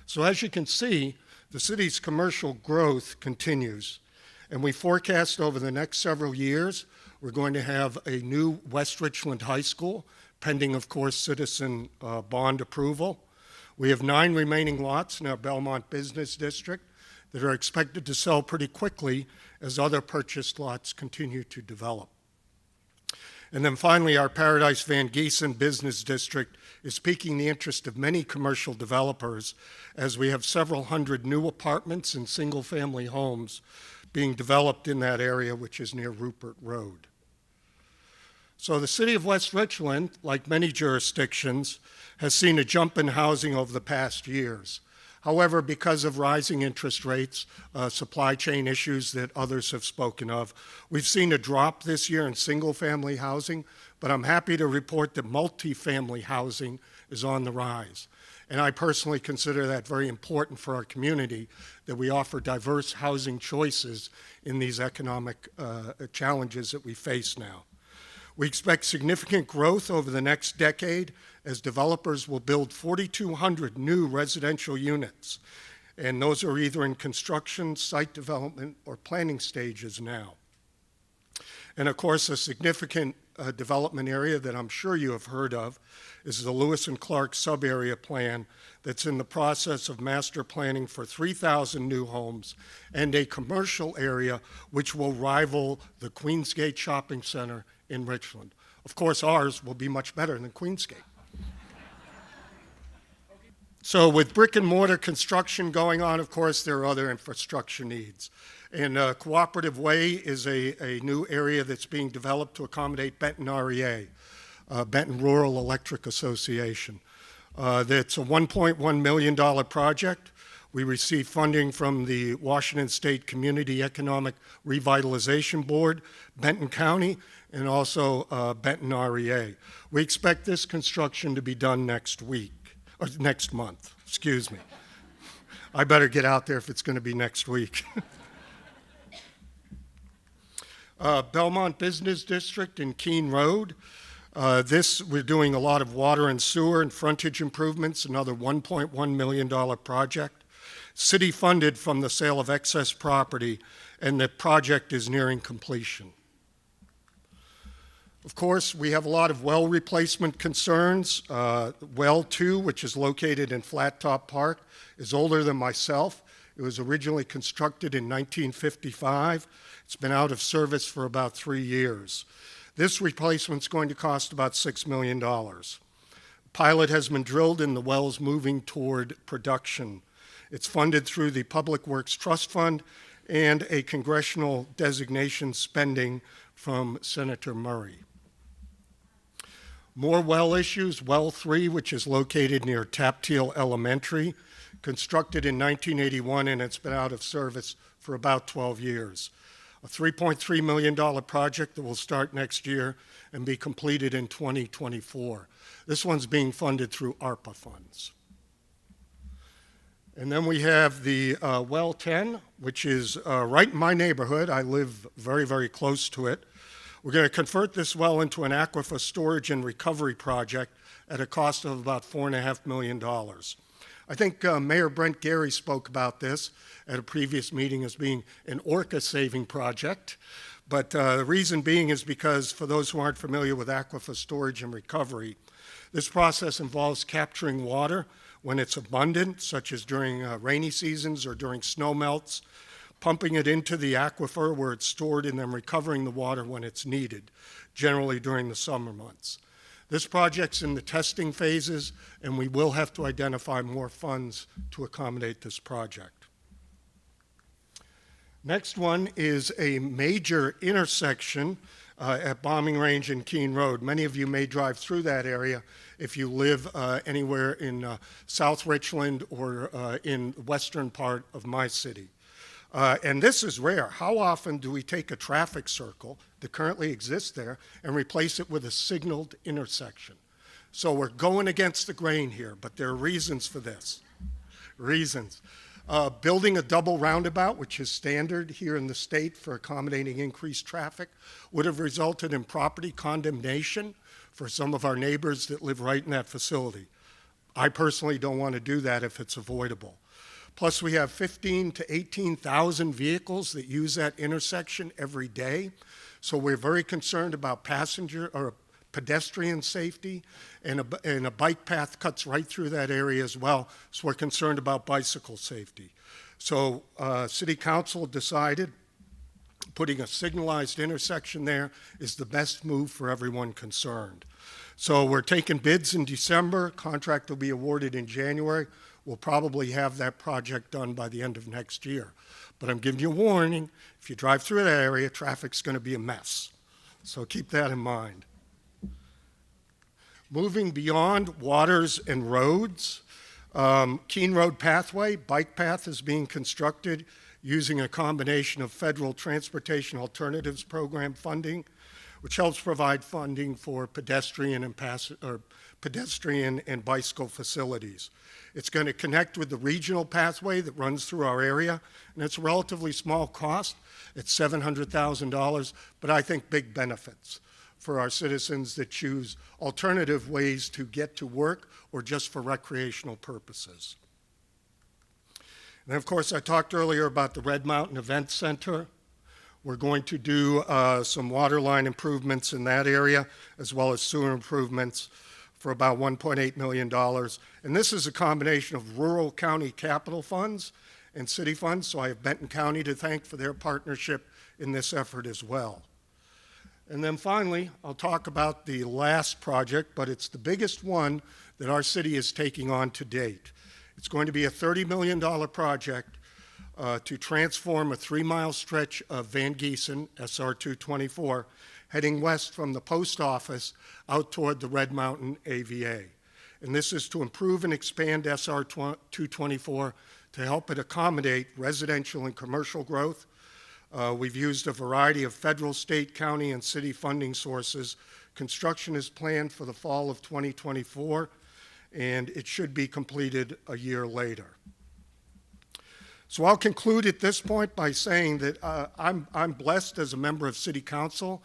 S5: So as you can see, the city's commercial growth continues, and we forecast over the next several years we're going to have a new West Richland High School, pending, of course, citizen bond approval. We have 9 remaining lots in our Belmont Business District that are expected to sell pretty quickly as other purchased lots continue to develop. And then finally, our Paradise Van Giesen Business District is piquing the interest of many commercial developers as we have several hundred new apartments and single-family homes being developed in that area, which is near Rupert Road. So the City of West Richland, like many jurisdictions, has seen a jump in housing over the past years. However, because of rising interest rates, supply chain issues that others have spoken of, we've seen a drop this year in single-family housing, but I'm happy to report that multifamily housing is on the rise. And I personally consider that very important for our community, that we offer diverse housing choices in these economic challenges that we face now. We expect significant growth over the next decade as developers will build 4,200 new residential units, and those are either in construction, site development, or planning stages now. And of course, a significant development area that I'm sure you have heard of is the Lewis and Clark sub-area plan that's in the process of master planning for 3,000 new homes and a commercial area which will rival the Queensgate Shopping Center in Richland. Of course, ours will be much better than Queensgate. So with brick and mortar construction going on, of course, there are other infrastructure needs. And Cooperative Way is a new area that's being developed to accommodate Benton REA, Benton Rural Electric Association. That's a $1.1 million project. We received funding from the Washington State Community Economic Revitalization Board, Benton County, and also Benton REA. We expect this construction to be done next month, excuse me. I better get out there if it's going to be next week. Belmont Business District in Keene Road. We're doing a lot of water and sewer and frontage improvements, another $1.1 million project. City funded from the sale of excess property, and the project is nearing completion. Of course, we have a lot of well replacement concerns. Well 2, which is located in Flat Top Park, is older than myself. It was originally constructed in 1955. It's been out of service for about 3 years. This replacement is going to cost about $6 million. Pilot has been drilled and the well's moving toward production. It's funded through the Public Works Trust Fund and a congressional designation spending from Senator Murray. More well issues. Well 3, which is located near Tapteel Elementary, constructed in 1981, and it's been out of service for about 12 years. A $3.3 million project that will start next year and be completed in 2024. This one's being funded through ARPA funds. And then we have the Well 10, which is right in my neighborhood. I live very, very close to it. We're going to convert this well into an aquifer storage and recovery project at a cost of about $4.5 million. I think Mayor Brent Gary spoke about this at a previous meeting as being an orca-saving project. But the reason being is because, for those who aren't familiar with aquifer storage and recovery, this process involves capturing water when it's abundant, such as during rainy seasons or during snow melts, pumping it into the aquifer where it's stored, and then recovering the water when it's needed, generally during the summer months. This project's in the testing phases, and we will have to identify more funds to accommodate this project. Next one is a major intersection at Bombing Range and Keene Road. Many of you may drive through that area if you live anywhere in South Richland or in the western part of my city. And this is rare. How often do we take a traffic circle that currently exists there and replace it with a signaled intersection? So we're going against the grain here, but there are reasons for this. Reasons. Building a double roundabout, which is standard here in the state for accommodating increased traffic, would have resulted in property condemnation for some of our neighbors that live right in that facility. I personally don't want to do that if it's avoidable. Plus, we have 15,000 to 18,000 vehicles that use that intersection every day. So we're very concerned about passenger or pedestrian safety, and a bike path cuts right through that area as well. So we're concerned about bicycle safety. So City Council decided putting a signalized intersection there is the best move for everyone concerned. So we're taking bids in December. Contract will be awarded in January. We'll probably have that project done by the end of next year. But I'm giving you a warning. If you drive through that area, traffic's going to be a mess. So keep that in mind. Moving beyond waters and roads, Keene Road Pathway, bike path is being constructed using a combination of Federal Transportation Alternatives Program funding, which helps provide funding for pedestrian and bicycle facilities. It's going to connect with the regional pathway that runs through our area, and it's a relatively small cost. It's $700,000, but I think big benefits for our citizens that choose alternative ways to get to work or just for recreational purposes. And of course, I talked earlier about the Red Mountain Event Center. We're going to do some water line improvements in that area, as well as sewer improvements for about $1.8 million. And this is a combination of rural county capital funds and city funds, so I have Benton County to thank for their partnership in this effort as well. And then finally, I'll talk about the last project, but it's the biggest one that our city is taking on to date. It's going to be a $30 million project to transform a 3-mile stretch of Van Giesen, SR 224, heading west from the post office out toward the Red Mountain AVA. And this is to improve and expand SR 224 to help it accommodate residential and commercial growth. We've used a variety of federal, state, county, and city funding sources. Construction is planned for the fall of 2024, and it should be completed a year later. So I'll conclude at this point by saying that I'm blessed as a member of City Council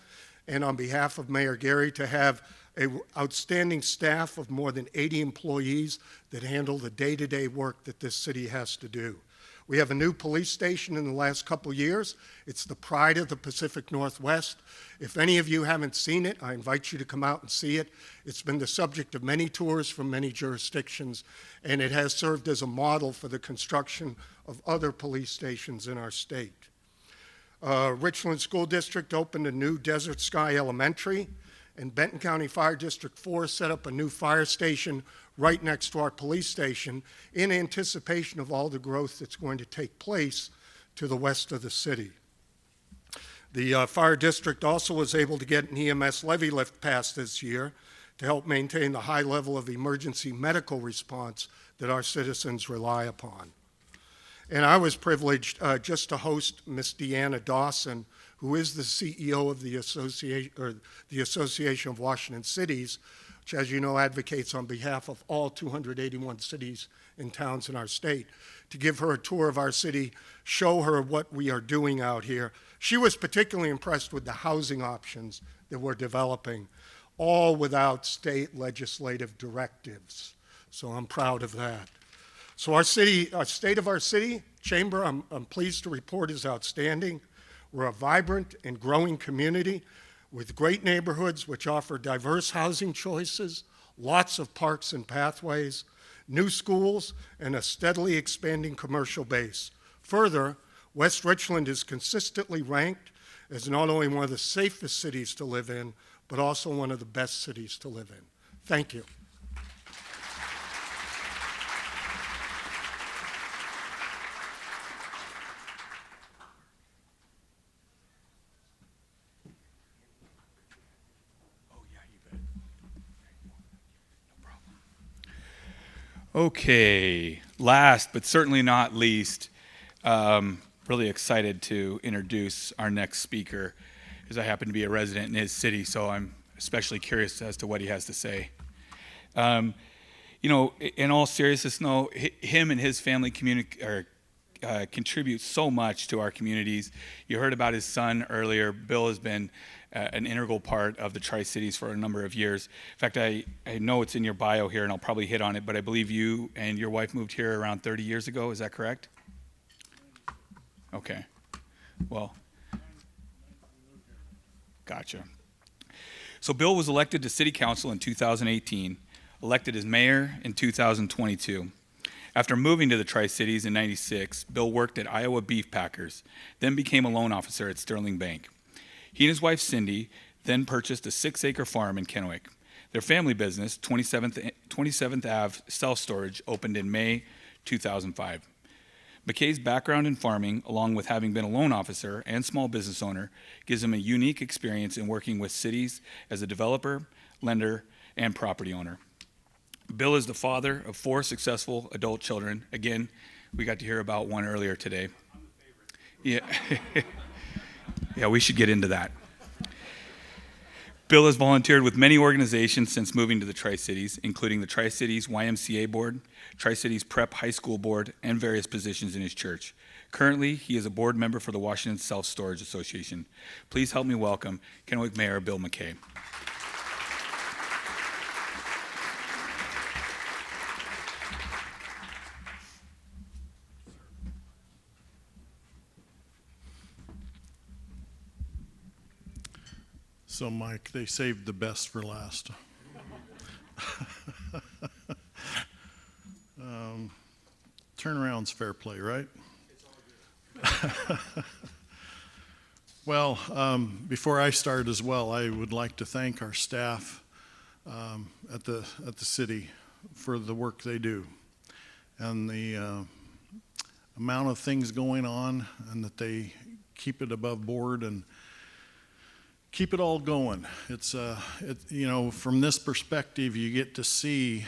S5: and on behalf of Mayor Gary to have an outstanding staff of more than 80 employees that handle the day-to-day work that this city has to do. We have a new police station in the last couple years. It's the pride of the Pacific Northwest. If any of you haven't seen it, I invite you to come out and see it. It's been the subject of many tours from many jurisdictions, and it has served as a model for the construction of other police stations in our state. Richland School District opened a new Desert Sky Elementary, and Benton County Fire District 4 set up a new fire station right next to our police station in anticipation of all the growth that's going to take place to the west of the city. The fire district also was able to get an EMS levy lift passed this year to help maintain the high level of emergency medical response that our citizens rely upon. And I was privileged just to host Miss Deanna Dawson, who is the CEO of the Association of Washington Cities, which, as you know, advocates on behalf of all 281 cities and towns in our state, to give her a tour of our city, show her what we are doing out here. She was particularly impressed with the housing options that we're developing, all without state legislative directives. So I'm proud of that. So our state of our city, Chamber, I'm pleased to report, is outstanding. We're a vibrant and growing community with great neighborhoods which offer diverse housing choices, lots of parks and pathways, new schools, and a steadily expanding commercial base. Further, West Richland is consistently ranked as not only one of the safest cities to live in, but also one of the best cities to live in. Thank you.
S2: Okay, last but certainly not least, really excited to introduce our next speaker, as I happen to be a resident in his city, so I'm especially curious as to what he has to say. You know, in all seriousness, no, him and his family contribute so much to our communities. You heard about his son earlier. Bill has been an integral part of the Tri-Cities for a number of years. In fact, I know it's in your bio here, and I'll probably hit on it, but I believe you and your wife moved here around 30 years ago. Is that correct? Okay. Well, gotcha. So Bill was elected to City Council in 2018, elected as mayor in 2022. After moving to the Tri-Cities in '96, Bill worked at Iowa Beef Packers, then became a loan officer at Sterling Bank. He and his wife, Cindy, then purchased a 6-acre farm in Kennewick. Their family business, 27th Ave Self-Storage, opened in May 2005. McKay's background in farming, along with having been a loan officer and small business owner, gives him a unique experience in working with cities as a developer, lender, and property owner. Bill is the father of 4 successful adult children. Again, we got to hear about one earlier today. I'm the favorite. Yeah. Yeah, we should get into that. Bill has volunteered with many organizations since moving to the Tri-Cities, including the Tri-Cities YMCA Board, Tri-Cities Prep High School Board, and various positions in his church. Currently, he is a board member for the Washington Self-Storage Association. Please help me welcome Kennewick Mayor Bill McKay.
S6: So, Mike, they saved the best for last. Turnaround's fair play, right? Well, before I start as well, I would like to thank our staff at the city for the work they do and the amount of things going on, and that they keep it above board and keep it all going. It's you know, from this perspective, you get to see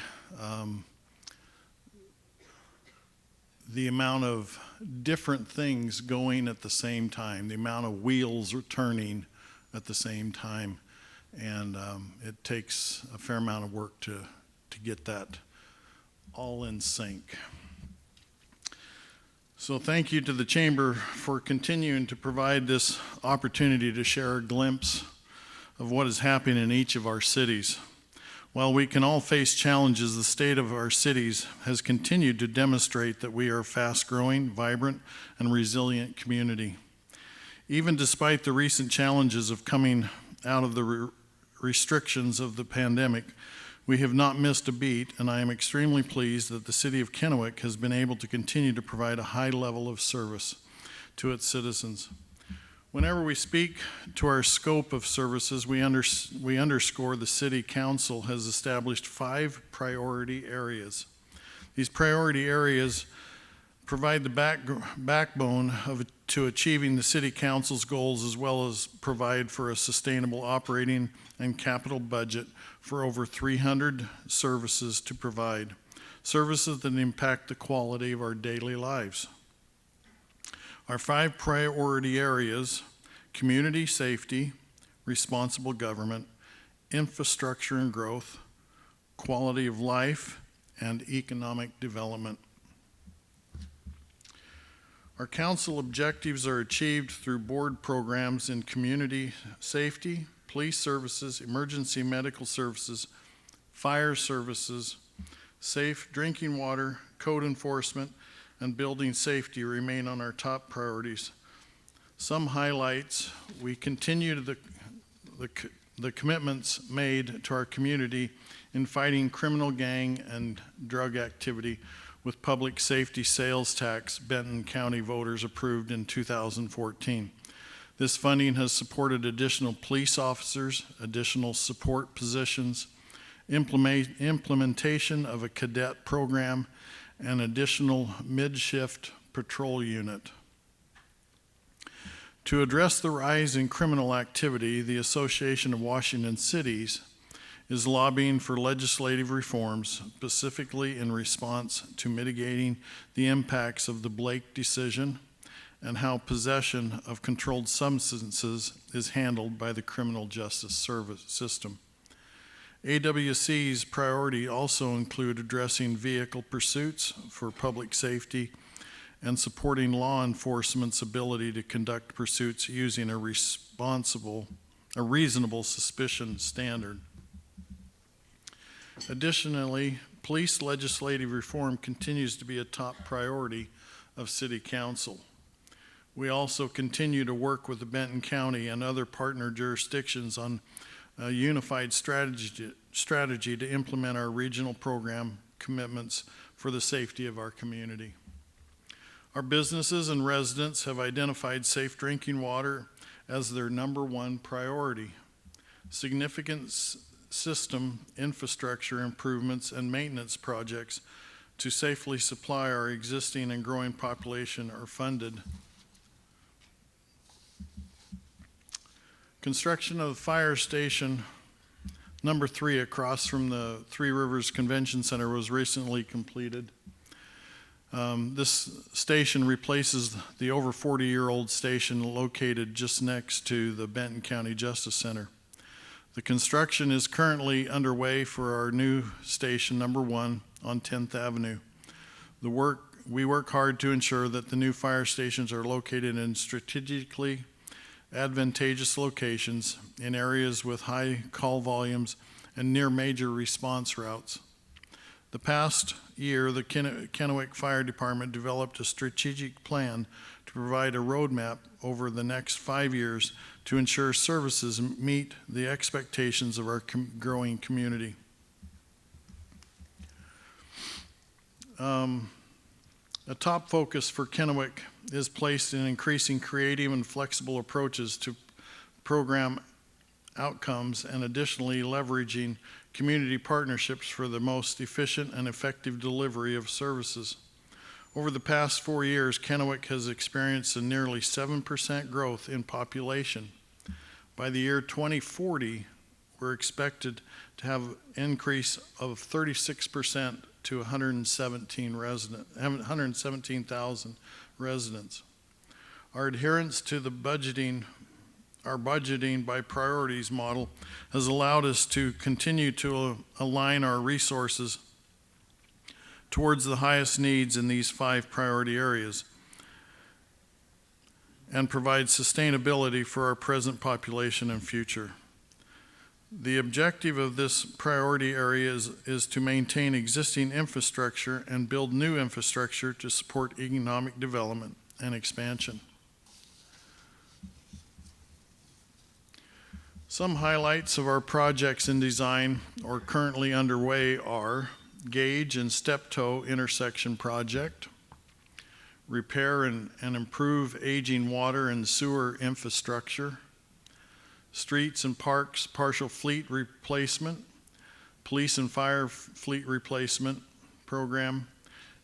S6: the amount of different things going at the same time, the amount of wheels are turning at the same time, and it takes a fair amount of work to get that all in sync. So thank you to the Chamber for continuing to provide this opportunity to share a glimpse of what is happening in each of our cities. While we can all face challenges, the state of our cities has continued to demonstrate that we are a fast-growing, vibrant, and resilient community. Even despite the recent challenges of coming out of the restrictions of the pandemic, we have not missed a beat, and I am extremely pleased that the city of Kennewick has been able to continue to provide a high level of service to its citizens. Whenever we speak to our scope of services, we underscore the City Council has established 5 priority areas. These priority areas provide the backbone to achieving the City Council's goals, as well as provide for a sustainable operating and capital budget for over 300 services to provide, services that impact the quality of our daily lives. Our 5 priority areas: community safety, responsible government, infrastructure and growth, quality of life, and economic development. Our council objectives are achieved through board programs in community safety, police services, emergency medical services, fire services, safe drinking water, code enforcement, and building safety remain on our top priorities. Some highlights: we continue the commitments made to our community in fighting criminal gang and drug activity with public safety sales tax Benton County voters approved in 2014. This funding has supported additional police officers, additional support positions, implementation of a cadet program, and additional mid-shift patrol unit. To address the rise in criminal activity, the Association of Washington Cities is lobbying for legislative reforms, specifically in response to mitigating the impacts of the Blake decision and how possession of controlled substances is handled by the criminal justice service system. AWC's priority also include addressing vehicle pursuits for public safety and supporting law enforcement's ability to conduct pursuits using a reasonable suspicion standard. Additionally, police legislative reform continues to be a top priority of City Council. We also continue to work with the Benton County and other partner jurisdictions on a unified strategy to implement our regional program commitments for the safety of our community. Our businesses and residents have identified safe drinking water as their #1 priority. Significant system infrastructure improvements and maintenance projects to safely supply our existing and growing population are funded. Construction of the fire station #3 across from the Three Rivers Convention Center was recently completed. This station replaces the over 40-year-old station located just next to the Benton County Justice Center. The construction is currently underway for our new station #1 on 10th Avenue. We work hard to ensure that the new fire stations are located in strategically advantageous locations in areas with high call volumes and near major response routes. The past year, the Kennewick Fire Department developed a strategic plan to provide a roadmap over the next 5 years to ensure services meet the expectations of our growing community. A top focus for Kennewick is placed in increasing creative and flexible approaches to program outcomes and additionally leveraging community partnerships for the most efficient and effective delivery of services. Over the past 4 years, Kennewick has experienced a nearly 7% growth in population. By the year 2040, we're expected to have an increase of 36% to 117,000 residents. Our adherence to the our budgeting by priorities model has allowed us to continue to align our resources towards the highest needs in these 5 priority areas and provide sustainability for our present population and future. The objective of this priority area is to maintain existing infrastructure and build new infrastructure to support economic development and expansion. Some highlights of our projects in design or currently underway are Gauge and Steptoe intersection project, repair and improve aging water and sewer infrastructure, streets and parks partial fleet replacement, police and fire fleet replacement program,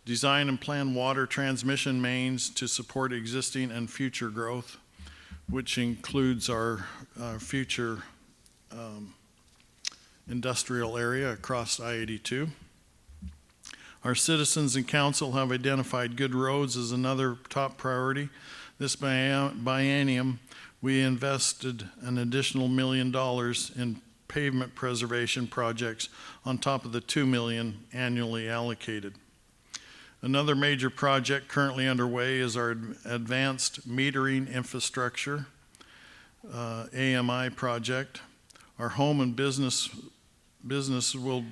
S6: design and plan water transmission mains to support existing and future growth, which includes our future industrial area across I-82. Our citizens and council have identified good roads as another top priority. This biennium, we invested an additional $1 million in pavement preservation projects on top of the $2 million annually allocated. Another major project currently underway is our advanced metering infrastructure, AMI project. Our home and business will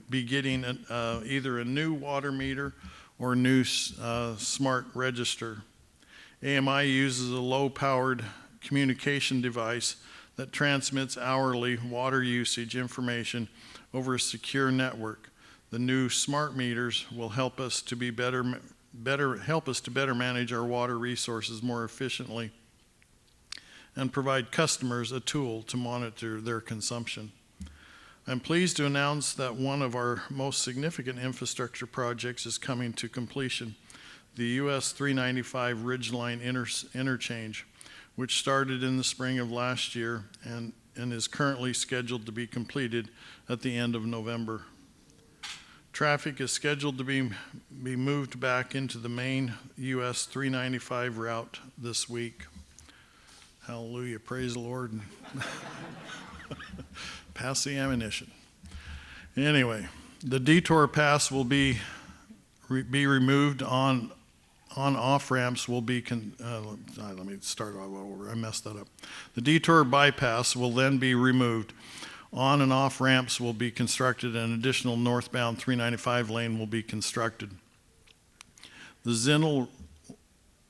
S6: be getting either a new water meter or new smart register. AMI uses a low-powered communication device that transmits hourly water usage information over a secure network. The new smart meters will help us to better manage our water resources more efficiently and provide customers a tool to monitor their consumption. I'm pleased to announce that one of our most significant infrastructure projects is coming to completion, the US 395 Ridgeline interchange, which started in the spring of last year and is currently scheduled to be completed at the end of November. Traffic is scheduled to be moved back into the main US 395 route this week. Hallelujah, praise the Lord. Pass the ammunition. Anyway, the detour pass will be removed on off ramps will be, let me start all over, I messed that up. The detour bypass will then be removed. On and off ramps will be constructed and an additional northbound 395 lane will be constructed. The Zintel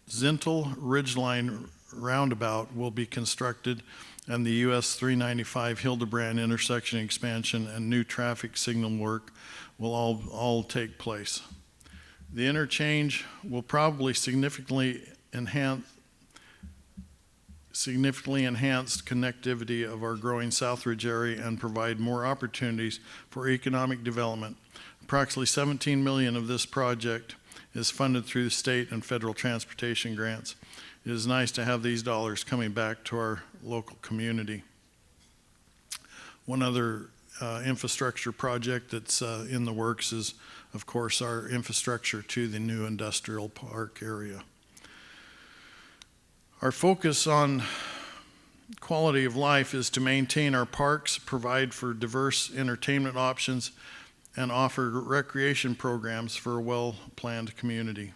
S6: Ridgeline roundabout will be constructed and the US 395 Hildebrand intersection expansion and new traffic signal work will all take place. The interchange will probably significantly enhance connectivity of our growing Southridge area and provide more opportunities for economic development. Approximately $17 million of this project is funded through the state and federal transportation grants. It is nice to have these dollars coming back to our local community. One other infrastructure project that's in the works is, of course, our infrastructure to the new industrial park area. Our focus on quality of life is to maintain our parks, provide for diverse entertainment options, and offer recreation programs for a well-planned community.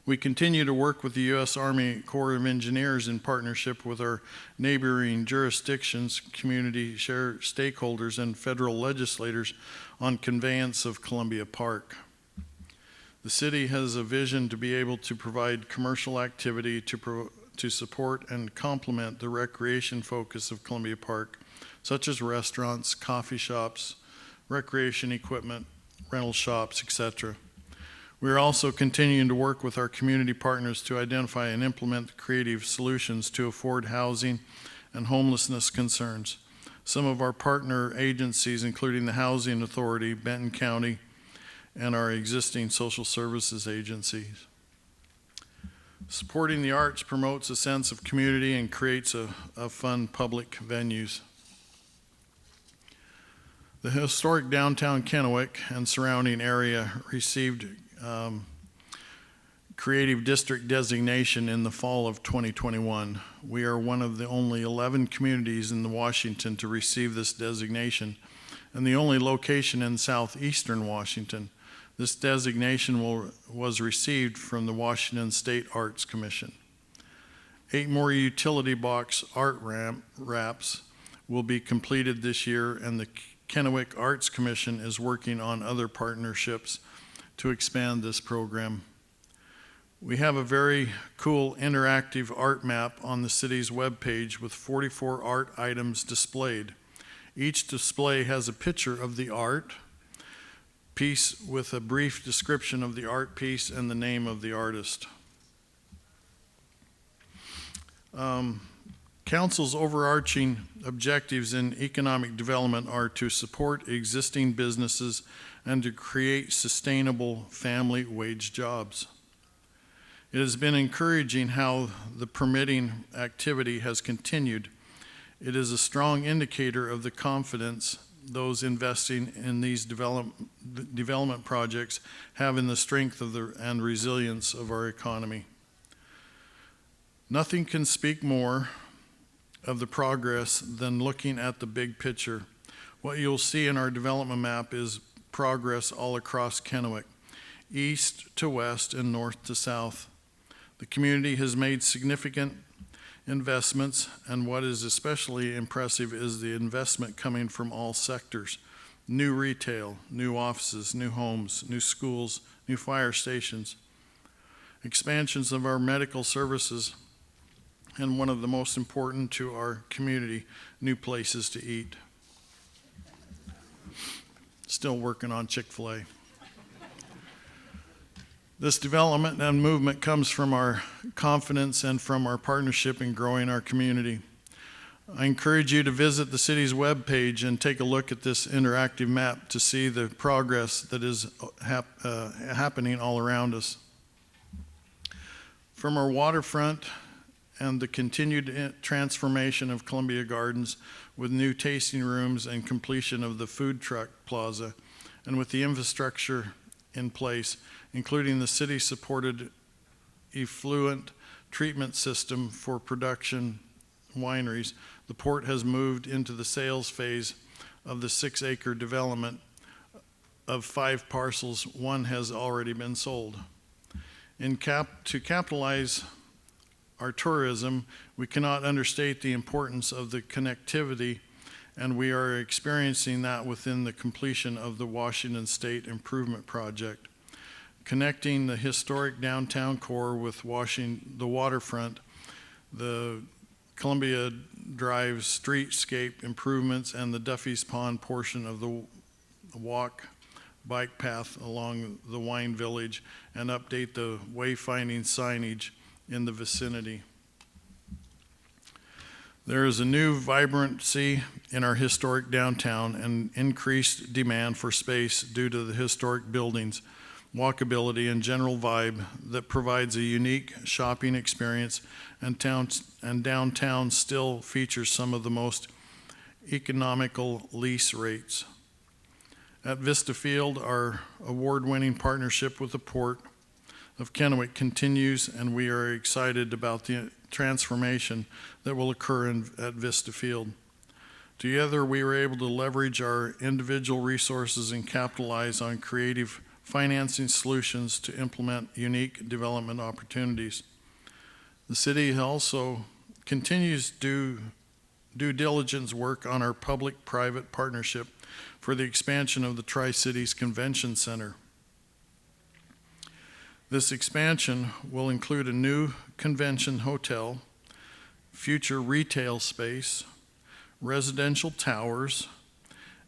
S6: We continue to work with the U.S. Army Corps of Engineers in partnership with our neighboring jurisdictions, community share stakeholders, and federal legislators on conveyance of Columbia Park. The city has a vision to be able to provide commercial activity to to support and complement the recreation focus of Columbia Park, such as restaurants, coffee shops, recreation equipment, rental shops, etc. We are also continuing to work with our community partners to identify and implement creative solutions to afford housing and homelessness concerns. Some of our partner agencies, including the Housing Authority, Benton County, and our existing social services agencies. Supporting the arts promotes a sense of community and creates a fun public venues. The historic downtown Kennewick and surrounding area received Creative District designation in the fall of 2021. We are one of the only 11 communities in Washington to receive this designation and the only location in southeastern Washington. This designation was received from the Washington State Arts Commission. 8 more utility box art wraps will be completed this year, and the Kennewick Arts Commission is working on other partnerships to expand this program. We have a very cool interactive art map on the city's webpage with 44 art items displayed. Each display has a picture of the art piece with a brief description of the art piece and the name of the artist. Council's overarching objectives in economic development are to support existing businesses and to create sustainable family wage jobs. It has been encouraging how the permitting activity has continued. It is a strong indicator of the confidence those investing in these development projects have in the strength of and resilience of our economy. Nothing can speak more of the progress than looking at the big picture. What you'll see in our development map is progress all across Kennewick, east to west and north to south. The community has made significant investments, and what is especially impressive is the investment coming from all sectors: new retail, new offices, new homes, new schools, new fire stations, expansions of our medical services, and one of the most important to our community, new places to eat. Still working on Chick-fil-A. This development and movement comes from our confidence and from our partnership in growing our community. I encourage you to visit the city's webpage and take a look at this interactive map to see the progress that is happening all around us. From our waterfront and the continued transformation of Columbia Gardens with new tasting rooms and completion of the food truck plaza, and with the infrastructure in place, including the city-supported effluent treatment system for production wineries, the port has moved into the sales phase of the 6-acre development of 5 parcels. 1 has already been sold. To capitalize our tourism, we cannot understate the importance of the connectivity, and we are experiencing that within the completion of the Washington State Improvement Project. Connecting the historic downtown core with the waterfront, the Columbia Drive streetscape improvements, and the Duffy's Pond portion of the bike path along the wine village, and update the wayfinding signage in the vicinity. There is a new vibrancy in our historic downtown and increased demand for space due to the historic buildings, walkability, and general vibe that provides a unique shopping experience, and downtown still features some of the most economical lease rates. At Vista Field, our award-winning partnership with the Port of Kennewick continues, and we are excited about the transformation that will occur at Vista Field. Together, we were able to leverage our individual resources and capitalize on creative financing solutions to implement unique development opportunities. The city also continues due diligence work on our public-private partnership for the expansion of the Tri-Cities Convention Center. This expansion will include a new convention hotel, future retail space, residential towers,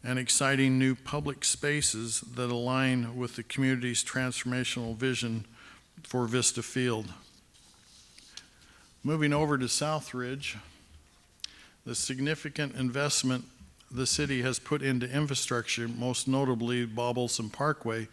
S6: and exciting new public spaces that align with the community's transformational vision for Vista Field. Moving over to Southridge, the significant investment the city has put into infrastructure, most notably Bobblesome Parkway,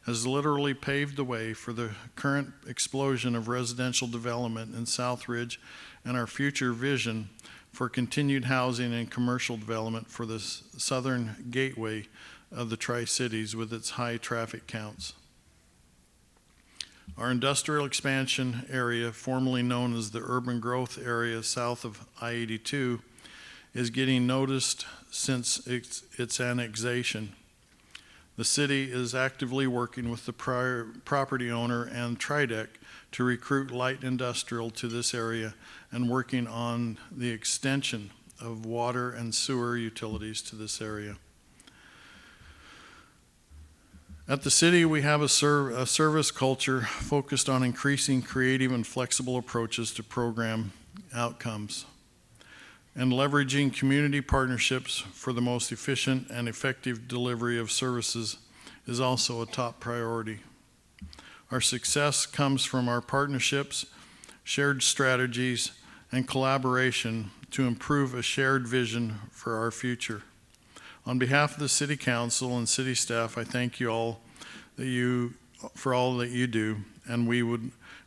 S6: has literally paved the way for the current explosion of residential development in Southridge and our future vision for continued housing and commercial development for the southern gateway of the Tri-Cities with its high traffic counts. Our industrial expansion area, formerly known as the urban growth area south of I-82, is getting noticed since its annexation. The city is actively working with the prior property owner and Tridec to recruit light industrial to this area and working on the extension of water and sewer utilities to this area. At the city, we have a service culture focused on increasing creative and flexible approaches to program outcomes. And leveraging community partnerships for the most efficient and effective delivery of services is also a top priority. Our success comes from our partnerships, shared strategies, and collaboration to improve a shared vision for our future. On behalf of the City Council and City staff, I thank you all for all that you do, and we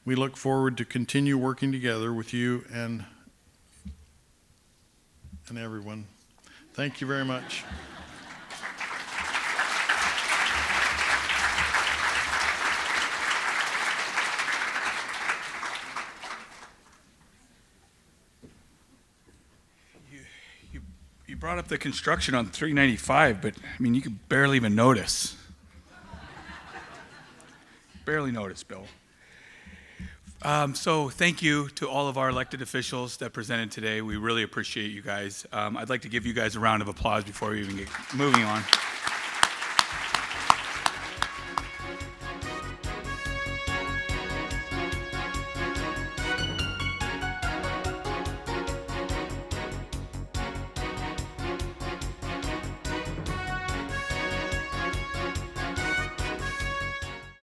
S6: look forward to continue working together with you and everyone. Thank you very much.
S2: You brought up the construction on 395, but I mean, you could barely even notice. Barely notice, Bill. So thank you to all of our elected officials that presented today. We really appreciate you guys. I'd like to give you guys a round of applause before we even get moving on.